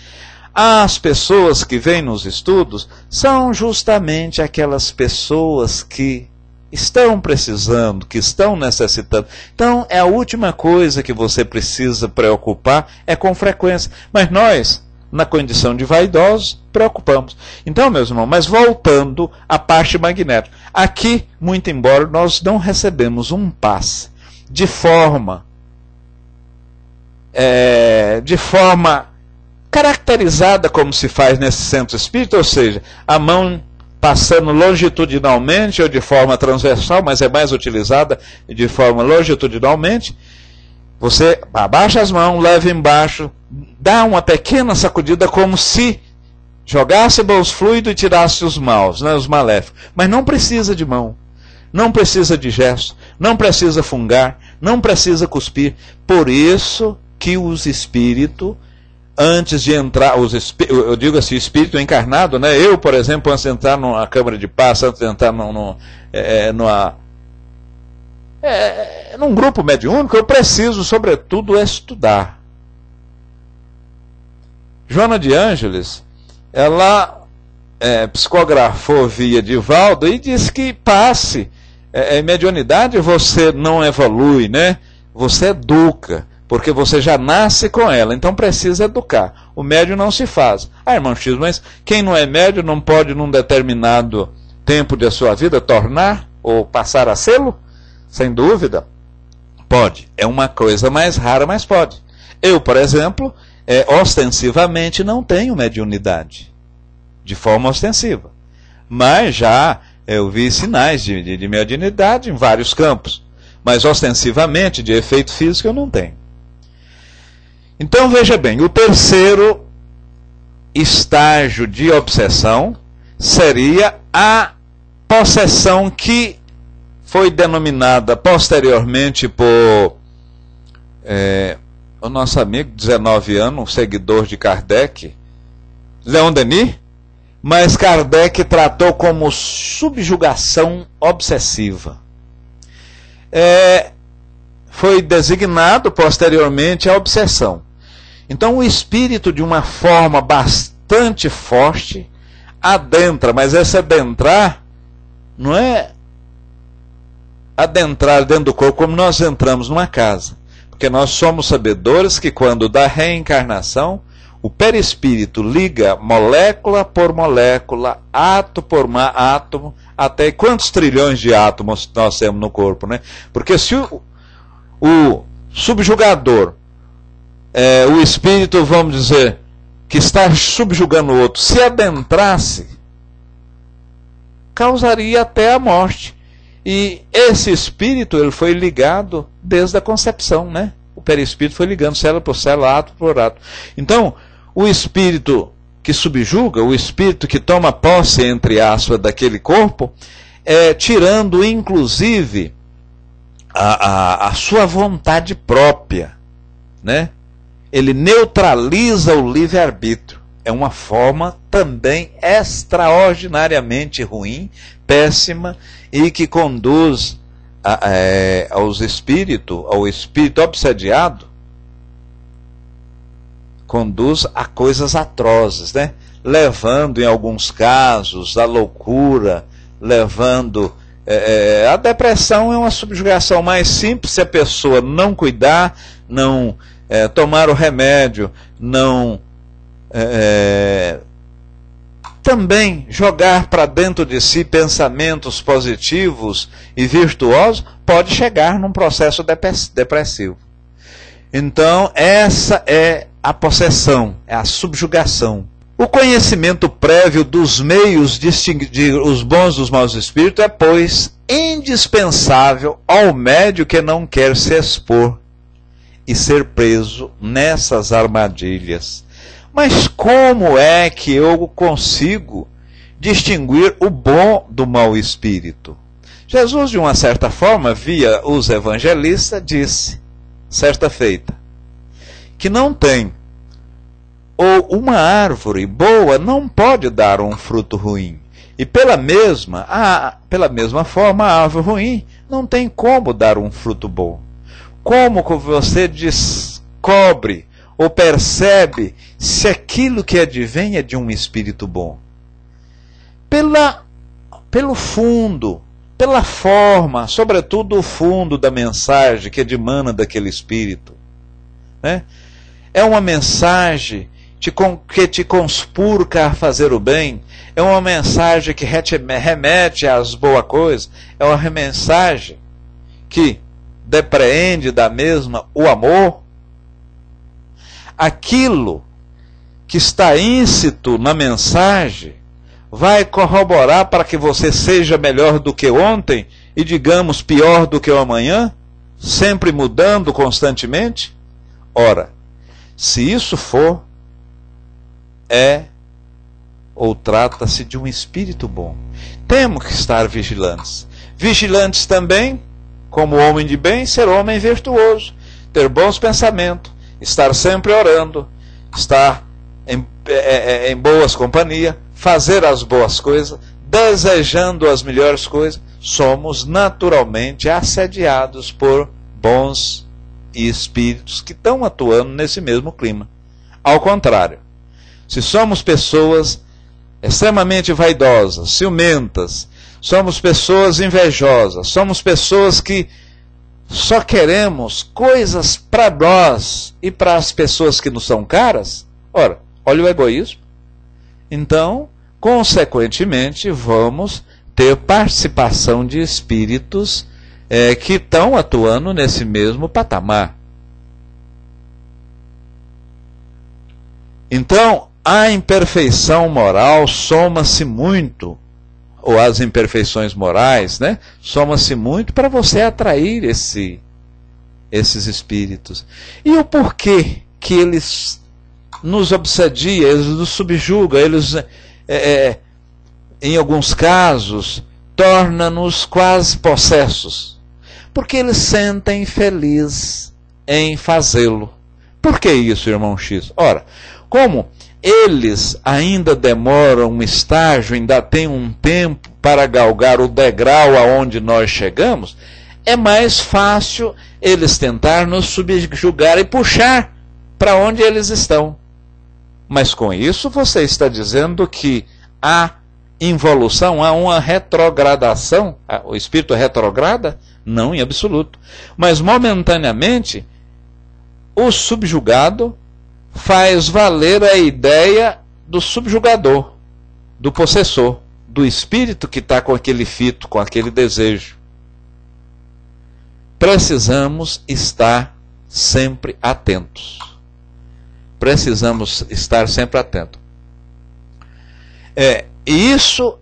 S2: as pessoas que vêm nos estudos são justamente aquelas pessoas que estão precisando, que estão necessitando. Então, é a última coisa que você precisa preocupar é com frequência. Mas nós, na condição de vaidosos, preocupamos. Então, meus irmãos, mas voltando à parte magnética. Aqui, muito embora, nós não recebemos um passe de forma caracterizada como se faz nesse centro espírita, ou seja, a mão passando longitudinalmente ou de forma transversal, mas é mais utilizada de forma longitudinalmente. Você abaixa as mãos, leva embaixo, dá uma pequena sacudida como se jogasse bons fluidos e tirasse os maus, né, os maléficos. Mas não precisa de mão, não precisa de gesto, não precisa fungar, não precisa cuspir. Por isso que os espíritos, antes de entrar, eu digo assim, espírito encarnado, né? Eu, por exemplo, antes de entrar numa câmara de passe, antes de entrar num grupo mediúnico, eu preciso, sobretudo, estudar. Joana de Ângeles, ela psicografou via Divaldo e disse que passe, mediunidade você não evolui, né? Você educa. Porque você já nasce com ela, então precisa educar. O médium não se faz. Irmão X, mas quem não é médium não pode, num determinado tempo de sua vida, tornar ou passar a sê-lo? Sem dúvida. Pode. É uma coisa mais rara, mas pode. Eu, por exemplo, ostensivamente não tenho mediunidade. De forma ostensiva. Mas já eu vi sinais de mediunidade em vários campos. Mas ostensivamente, de efeito físico, eu não tenho. Então veja bem, o terceiro estágio de obsessão seria a possessão que foi denominada posteriormente por o nosso amigo, 19 anos, seguidor de Kardec, Leon Denis, mas Kardec tratou como subjugação obsessiva. Foi designado posteriormente a obsessão. Então o espírito, de uma forma bastante forte, adentra, mas esse adentrar não é adentrar dentro do corpo como nós entramos numa casa. Porque nós somos sabedores que quando da reencarnação, o perispírito liga molécula por molécula, átomo por átomo, até quantos trilhões de átomos nós temos no corpo, né? Porque se o subjugador, o espírito, vamos dizer, que está subjugando o outro, se adentrasse, causaria até a morte. E esse espírito, ele foi ligado desde a concepção, né? O perispírito foi ligando célula por célula, átomo por átomo. Então, o espírito que subjuga, o espírito que toma posse, entre aspas, daquele corpo, tirando inclusive a sua vontade própria, né? Ele neutraliza o livre-arbítrio. É uma forma também extraordinariamente ruim, péssima, e que conduz ao espírito obsediado, conduz a coisas atrozes, né? Levando, em alguns casos, à loucura, levando... a depressão é uma subjugação mais simples se a pessoa não cuidar, não tomar o remédio, não... também jogar para dentro de si pensamentos positivos e virtuosos, pode chegar num processo depressivo. Então, essa é a possessão, é a subjugação. O conhecimento prévio dos meios de distinguir os bons dos maus espíritos é, pois, indispensável ao médium que não quer se expor e ser preso nessas armadilhas. Mas como é que eu consigo distinguir o bom do mau espírito? Jesus, de uma certa forma, via os evangelistas, disse, certa feita, que não tem, ou uma árvore boa não pode dar um fruto ruim. E pela mesma forma, a árvore ruim não tem como dar um fruto bom. Como você descobre ou percebe se aquilo que advém é de um espírito bom? Pelo fundo, pela forma, sobretudo o fundo da mensagem que emana daquele espírito, né? É uma mensagem que te conspurca a fazer o bem, é uma mensagem que remete às boas coisas, é uma mensagem que depreende da mesma o amor. Aquilo que está íncito na mensagem vai corroborar para que você seja melhor do que ontem e, digamos, pior do que o amanhã, sempre mudando constantemente? Ora, se isso for, ou trata-se de um espírito bom. Temos que estar vigilantes. Vigilantes também, como homem de bem, ser homem virtuoso, ter bons pensamentos, estar sempre orando, estar em boas companhias, fazer as boas coisas, desejando as melhores coisas. Somos naturalmente assediados por bons espíritos que estão atuando nesse mesmo clima. Ao contrário, se somos pessoas extremamente vaidosas, ciumentas, somos pessoas invejosas, somos pessoas que só queremos coisas para nós e para as pessoas que nos são caras, ora, olha o egoísmo. Então, consequentemente, vamos ter participação de espíritos que estão atuando nesse mesmo patamar. Então, a imperfeição moral soma-se muito, ou as imperfeições morais, né, soma-se muito para você atrair esses espíritos. E o porquê que eles nos obsediam, eles nos subjugam, eles, em alguns casos, tornam-nos quase possessos? Porque eles sentem feliz em fazê-lo. Por que isso, irmão X? Ora, como eles ainda demoram um estágio, ainda tem um tempo para galgar o degrau aonde nós chegamos, é mais fácil eles tentar nos subjugar e puxar para onde eles estão. Mas com isso você está dizendo que há involução, há uma retrogradação? O espírito retrograda? Não, em absoluto. Mas momentaneamente, o subjugado faz valer a ideia do subjugador, do possessor, do espírito que está com aquele fito, com aquele desejo. Precisamos estar sempre atentos. Precisamos estar sempre atentos. E isso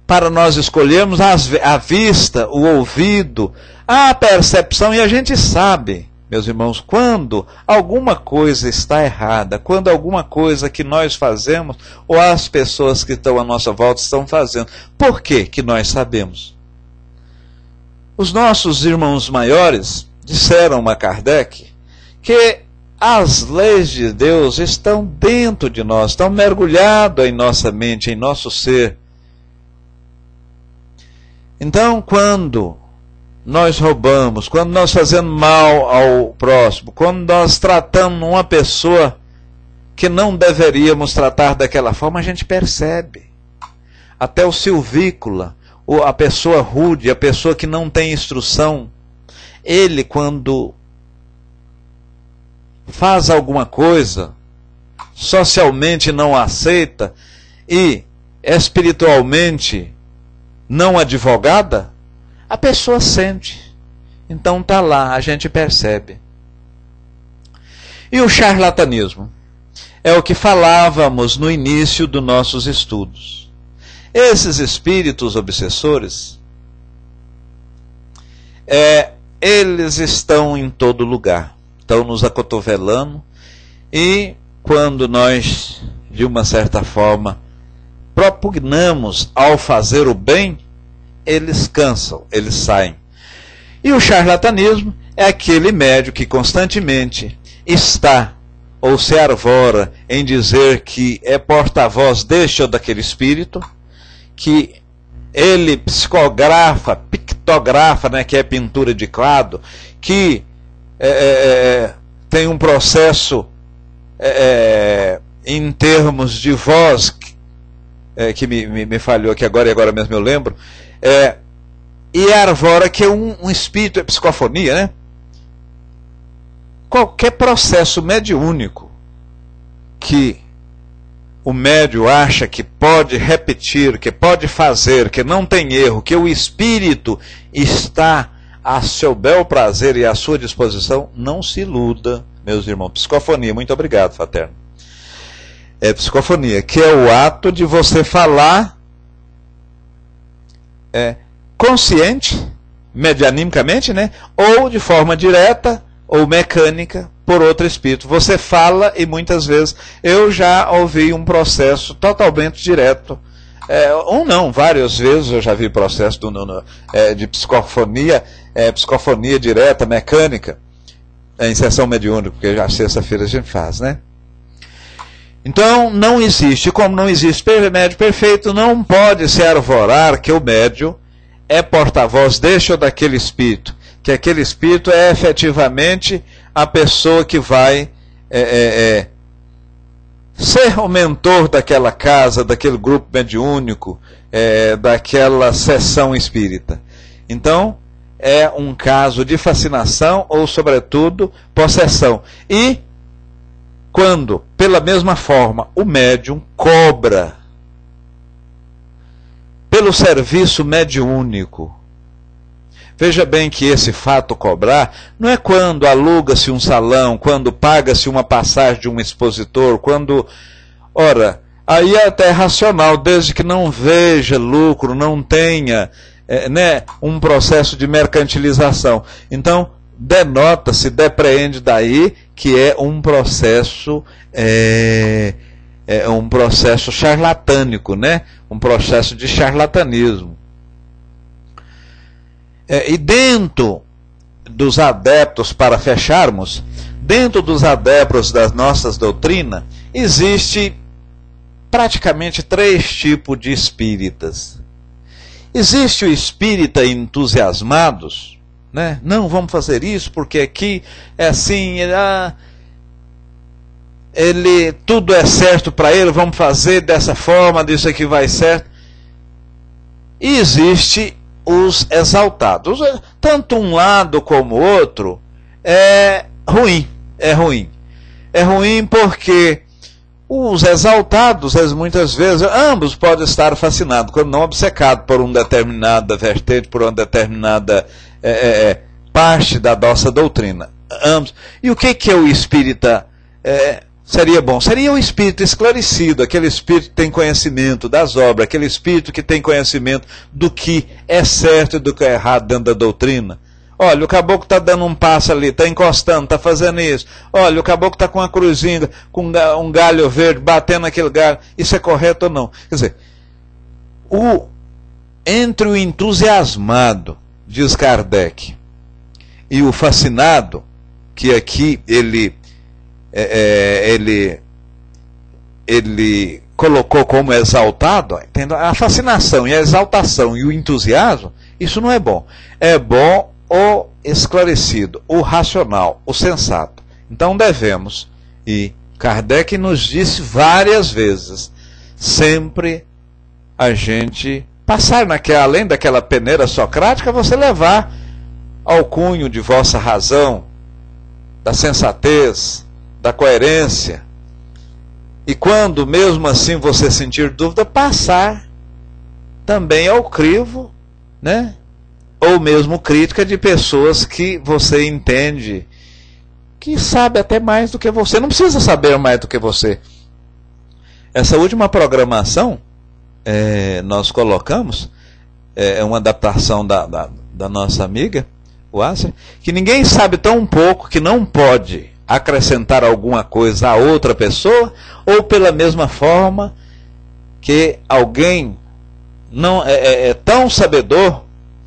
S2: para nós escolhermos a vista, o ouvido, a percepção, e a gente sabe, meus irmãos, quando alguma coisa está errada, quando alguma coisa que nós fazemos, ou as pessoas que estão à nossa volta estão fazendo. Por que que nós sabemos? Os nossos irmãos maiores disseram a Kardec que as leis de Deus estão dentro de nós, estão mergulhadas em nossa mente, em nosso ser. Então, quando nós roubamos, quando nós fazemos mal ao próximo, quando nós tratamos uma pessoa que não deveríamos tratar daquela forma, a gente percebe. Até o silvícola, a pessoa rude, a pessoa que não tem instrução, ele, quando faz alguma coisa, socialmente não aceita e espiritualmente não advogada, a pessoa sente. Então está lá, a gente percebe. E o charlatanismo? É o que falávamos no início dos nossos estudos. Esses espíritos obsessores, eles estão em todo lugar. Estão nos acotovelando. E quando nós, de uma certa forma, propugnamos ao fazer o bem, eles cansam, eles saem. E o charlatanismo é aquele médium que constantemente está ou se arvora em dizer que é porta-voz deste ou daquele espírito, que ele psicografa, pictografa, né, que é pintura de quadro, que tem um processo em termos de voz que me falhou aqui agora, e agora mesmo eu lembro, e arvora que é um espírito, é psicofonia, né? Qualquer processo mediúnico que o médium acha que pode repetir, que pode fazer, que não tem erro, que o espírito está a seu bel prazer e à sua disposição, não se iluda, meus irmãos. Psicofonia, muito obrigado, fraterno. É psicofonia, que é o ato de você falar consciente, medianimicamente, né? Ou de forma direta ou mecânica por outro espírito. Você fala e muitas vezes eu já ouvi um processo totalmente direto. Várias vezes eu já vi processo de psicofonia, psicofonia direta, mecânica, em sessão mediúnica, porque já sexta-feira a gente faz, né? Então, não existe, como não existe médium perfeito, não pode se arvorar que o médium é porta-voz deste ou daquele espírito, que aquele espírito é efetivamente a pessoa que vai ser o mentor daquela casa, daquele grupo mediúnico, daquela sessão espírita. Então, é um caso de fascinação ou, sobretudo, possessão. E quando, pela mesma forma, o médium cobra pelo serviço mediúnico, Veja bem que esse fato cobrar não é quando aluga-se um salão, quando paga-se uma passagem de um expositor, quando... Ora, aí é até racional, desde que não veja lucro, não tenha um processo de mercantilização. Então, denota-se, depreende daí que é um processo charlatânico, né? Um processo de charlatanismo. E dentro dos adeptos, para fecharmos, dentro dos adeptos das nossas doutrinas, existe praticamente 3 tipos de espíritas. Existe o espírita entusiasmados, né? Não, vamos fazer isso porque aqui é assim, tudo é certo para ele, vamos fazer dessa forma, disso aqui vai certo. E existe os exaltados. Tanto um lado como o outro é ruim. É ruim porque os exaltados, muitas vezes, ambos podem estar fascinados, quando não obcecados por uma determinada vertente, por uma determinada parte da nossa doutrina. Ambos. E o que é o espírita? Seria bom? Seria o espírito esclarecido, aquele espírito que tem conhecimento das obras, aquele espírito que tem conhecimento do que é certo e do que é errado dentro da doutrina. Olha, o caboclo está dando um passo ali, está encostando, está fazendo isso. Olha, o caboclo está com uma cruzinha, com um galho verde, batendo naquele galho. Isso é correto ou não? Quer dizer, entre o entusiasmado, diz Kardec, e o fascinado, que aqui ele colocou como exaltado, entendeu? A fascinação e a exaltação e o entusiasmo, isso não é bom. É bom o esclarecido, o racional, o sensato. Então devemos, e Kardec nos disse várias vezes, sempre a gente passar além daquela peneira socrática, você levar ao cunho de vossa razão, da sensatez, da coerência. E quando mesmo assim você sentir dúvida, passar também ao crivo, né? Ou mesmo crítica de pessoas que você entende que sabe até mais do que você. Não precisa saber mais do que você. Essa última programação nós colocamos, uma adaptação da nossa amiga, o Asser, que ninguém sabe tão pouco que não pode acrescentar alguma coisa a outra pessoa, ou pela mesma forma que alguém não é tão sabedor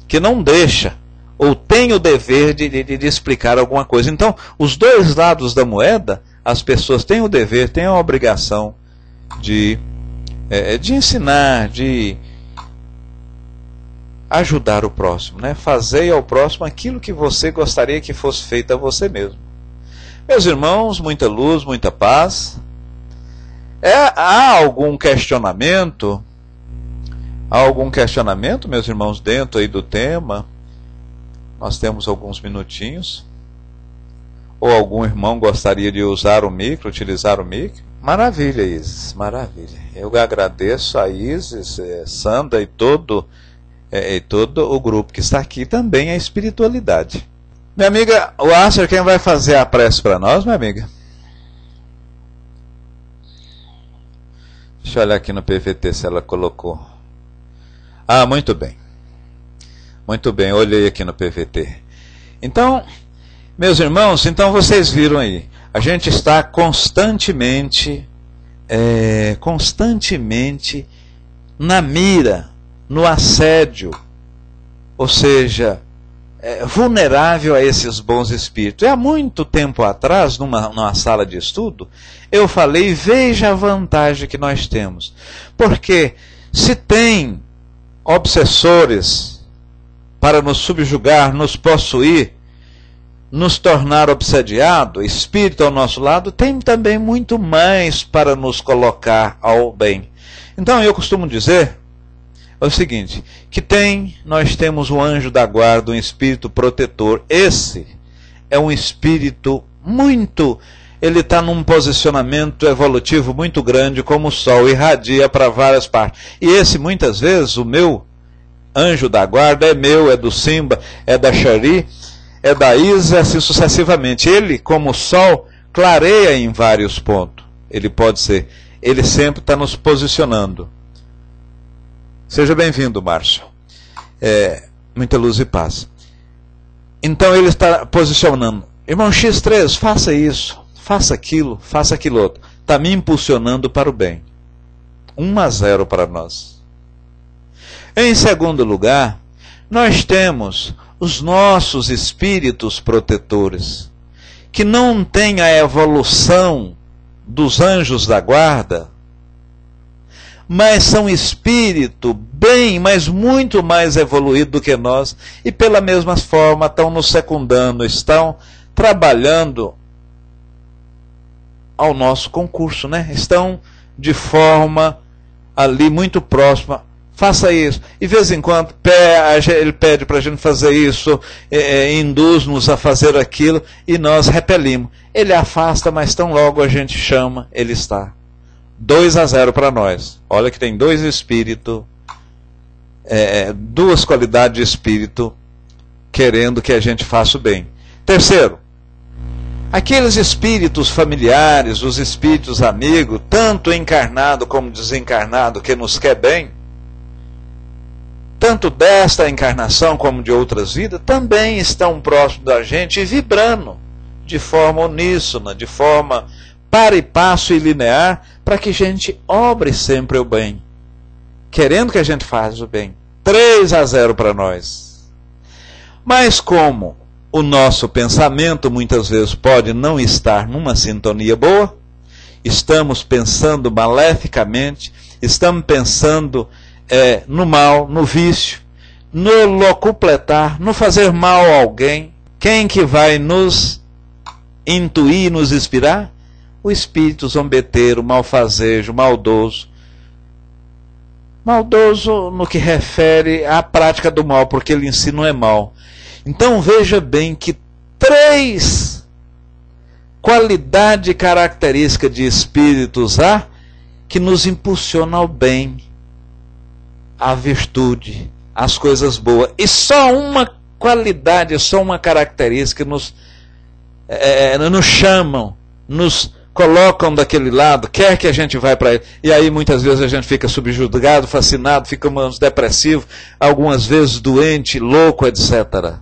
S2: que não deixa, ou tem o dever de explicar alguma coisa. Então, os dois lados da moeda, as pessoas têm o dever, têm a obrigação de ensinar, de ajudar o próximo, né? Fazer ao próximo aquilo que você gostaria que fosse feito a você mesmo. Meus irmãos, muita luz, muita paz. Há algum questionamento? Há algum questionamento, meus irmãos, dentro aí do tema? Nós temos alguns minutinhos. Ou algum irmão gostaria de usar o micro, utilizar o micro? Maravilha, Isis, maravilha. Eu agradeço a Isis, Sandra e todo o grupo que está aqui, também a espiritualidade. Minha amiga, o Asser, quem vai fazer a prece para nós, minha amiga? Deixa eu olhar aqui no PVT se ela colocou. Ah, muito bem. Muito bem, olhei aqui no PVT. Então, meus irmãos, então vocês viram aí. A gente está constantemente na mira, no assédio, ou seja, vulnerável a esses bons espíritos. E há muito tempo atrás, numa sala de estudo, eu falei, veja a vantagem que nós temos. Porque se tem obsessores para nos subjugar, nos possuir, nos tornar obsediado, espírito ao nosso lado, tem também muito mais para nos colocar ao bem. Então eu costumo dizer o seguinte, que nós temos um anjo da guarda, um espírito protetor. Esse é um espírito ele está num posicionamento evolutivo muito grande, como o Sol, irradia para várias partes. E esse, muitas vezes, o meu anjo da guarda é meu, é do Simba, é da Shari, é da Isa, assim sucessivamente. Ele, como o sol, clareia em vários pontos. Ele pode ser. Ele sempre está nos posicionando. Seja bem-vindo, Márcio. Muita luz e paz. Então ele está posicionando. Irmão X3, faça isso, faça aquilo outro. Está me impulsionando para o bem. 1-0 para nós. Em segundo lugar, nós temos os nossos espíritos protetores, que não têm a evolução dos anjos da guarda, mas são espírito bem, mas muito mais evoluído do que nós, e pela mesma forma estão nos secundando, estão trabalhando ao nosso concurso, né? Estão de forma ali muito próxima. Faça isso. E de vez em quando ele pede para a gente fazer isso, induz-nos a fazer aquilo, e nós repelimos. Ele afasta, mas tão logo a gente chama, ele está. 2-0 para nós. Olha que tem dois espíritos, duas qualidades de espírito, querendo que a gente faça o bem. Terceiro, aqueles espíritos familiares, os espíritos amigos, tanto encarnado como desencarnado, que nos quer bem, tanto desta encarnação como de outras vidas, também estão próximos da gente e vibrando de forma uníssona, de forma para e passo e linear, para que a gente obre sempre o bem, querendo que a gente faça o bem. 3-0 para nós. Mas como o nosso pensamento muitas vezes pode não estar numa sintonia boa, estamos pensando maleficamente, estamos pensando no mal, no vício, no locupletar, no fazer mal a alguém. Quem que vai nos intuir, nos inspirar? O espírito zombeteiro, malfazejo, maldoso. Maldoso no que refere à prática do mal, porque ele em si não é mal. Então veja bem que 3 qualidades e características de espíritos há que nos impulsionam ao bem, à virtude, às coisas boas. E só uma qualidade, só uma característica nos chamam, nos colocam daquele lado, quer que a gente vá para ele. E aí muitas vezes a gente fica subjugado, fascinado, ficamos depressivo, algumas vezes doente, louco, etc.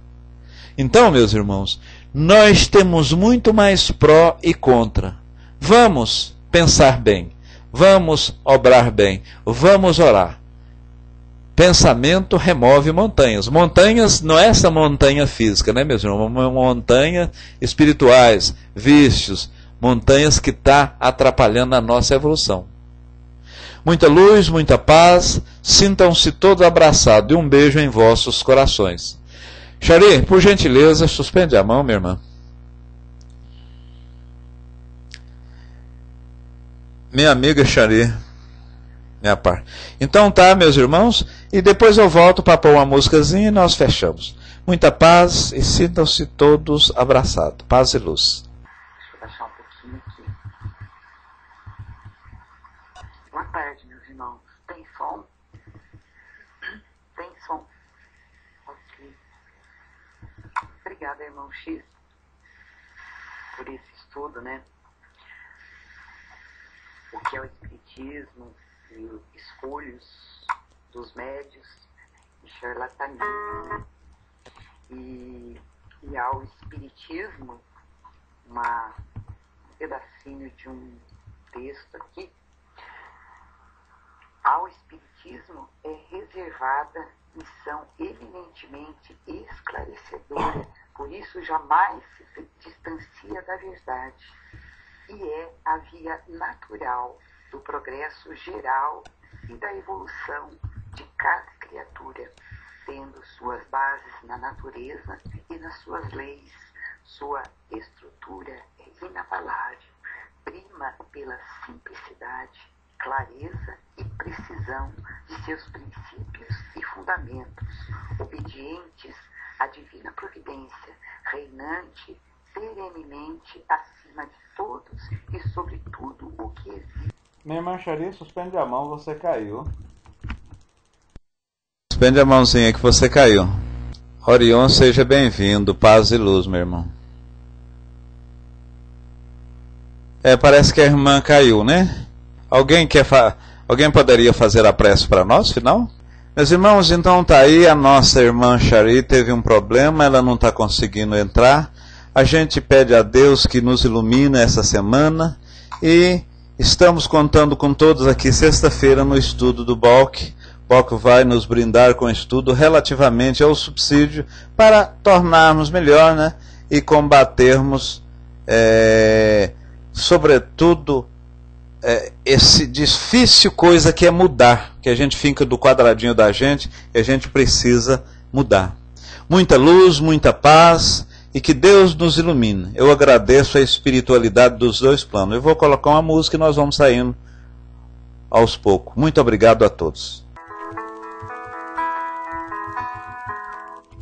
S2: Então, meus irmãos, nós temos muito mais pró e contra. Vamos pensar bem, vamos obrar bem, vamos orar. Pensamento remove montanhas. Montanhas não é essa montanha física, né, meus irmãos? Montanhas espirituais, vícios, montanhas que está atrapalhando a nossa evolução. Muita luz, muita paz, sintam-se todos abraçados, e um beijo em vossos corações. Shari, por gentileza, suspende a mão, minha irmã. Minha amiga Shari, minha parte. Então tá, meus irmãos, e depois eu volto para pôr uma músicazinha e nós fechamos. Muita paz e sintam-se todos abraçados. Paz e luz.
S3: Deixa eu baixar um pouquinho aqui. Boa tarde, meus irmãos. Tem som? Tem som. Ok. Obrigada, irmão X, por esse estudo, né? O que é o espiritismo e escolhos dos médios e charlatanismo. E ao espiritismo, um pedacinho de um texto aqui. Ao espiritismo é reservada missão eminentemente esclarecedora, por isso jamais se distancia da verdade, e é a via natural do progresso geral e da evolução de cada criatura, tendo suas bases na natureza e nas suas leis. Sua estrutura é inabalável, prima pela simplicidade, clareza e precisão de seus princípios e fundamentos, obedientes à divina providência, reinante perenemente acima de todos e sobre tudo o que existe.
S2: Minha irmã Shari, suspende a mão, você caiu. Estende a mãozinha que você caiu. Orion, seja bem-vindo. Paz e luz, meu irmão. Parece que a irmã caiu, né? Alguém poderia fazer a prece para nós, final? Meus irmãos, então tá aí, a nossa irmã Shari teve um problema, ela não está conseguindo entrar. A gente pede a Deus que nos ilumine essa semana e estamos contando com todos aqui sexta-feira no estudo do BOC. O BOC vai nos brindar com estudo relativamente ao subsídio para tornarmos melhor, né? E combatermos, sobretudo, esse difícil coisa que é mudar, que a gente fica do quadradinho da gente e a gente precisa mudar. Muita luz, muita paz e que Deus nos ilumine. Eu agradeço a espiritualidade dos dois planos. Eu vou colocar uma música e nós vamos saindo aos poucos. Muito obrigado a todos.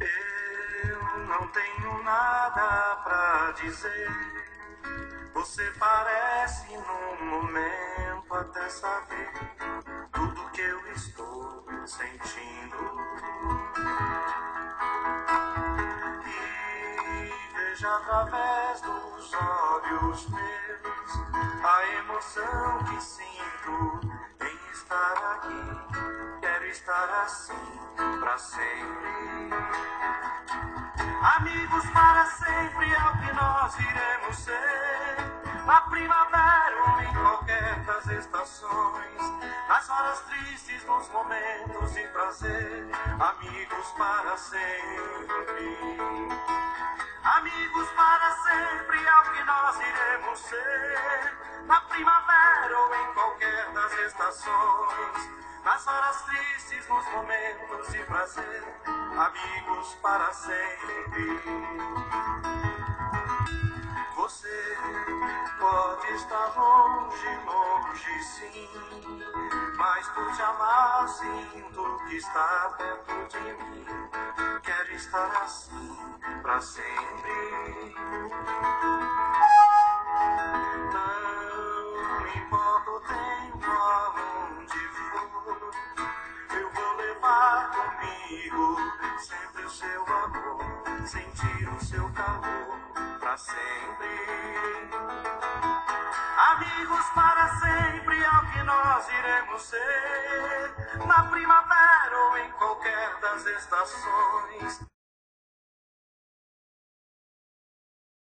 S4: Eu não tenho nada pra dizer. Você parece num momento até saber tudo que eu estou sentindo. E veja através dos olhos meus a emoção que sinto em estar aqui. Quero estar assim pra sempre. Amigos para sempre é o que nós iremos ser. Na primavera ou em qualquer das estações, nas horas tristes, nos momentos de prazer, amigos para sempre. Amigos para sempre é o que nós iremos ser. Na primavera ou em qualquer das estações, nas horas tristes, nos momentos de prazer, amigos para sempre. Você pode estar longe, longe sim, mas por te amar sinto que está perto de mim. Quero estar assim pra sempre. Não importa o tempo aonde for, eu vou levar comigo sempre o seu amor, sentir o seu calor pra sempre. Amigos para sempre é o que nós iremos ser. Na primavera ou em qualquer das estações.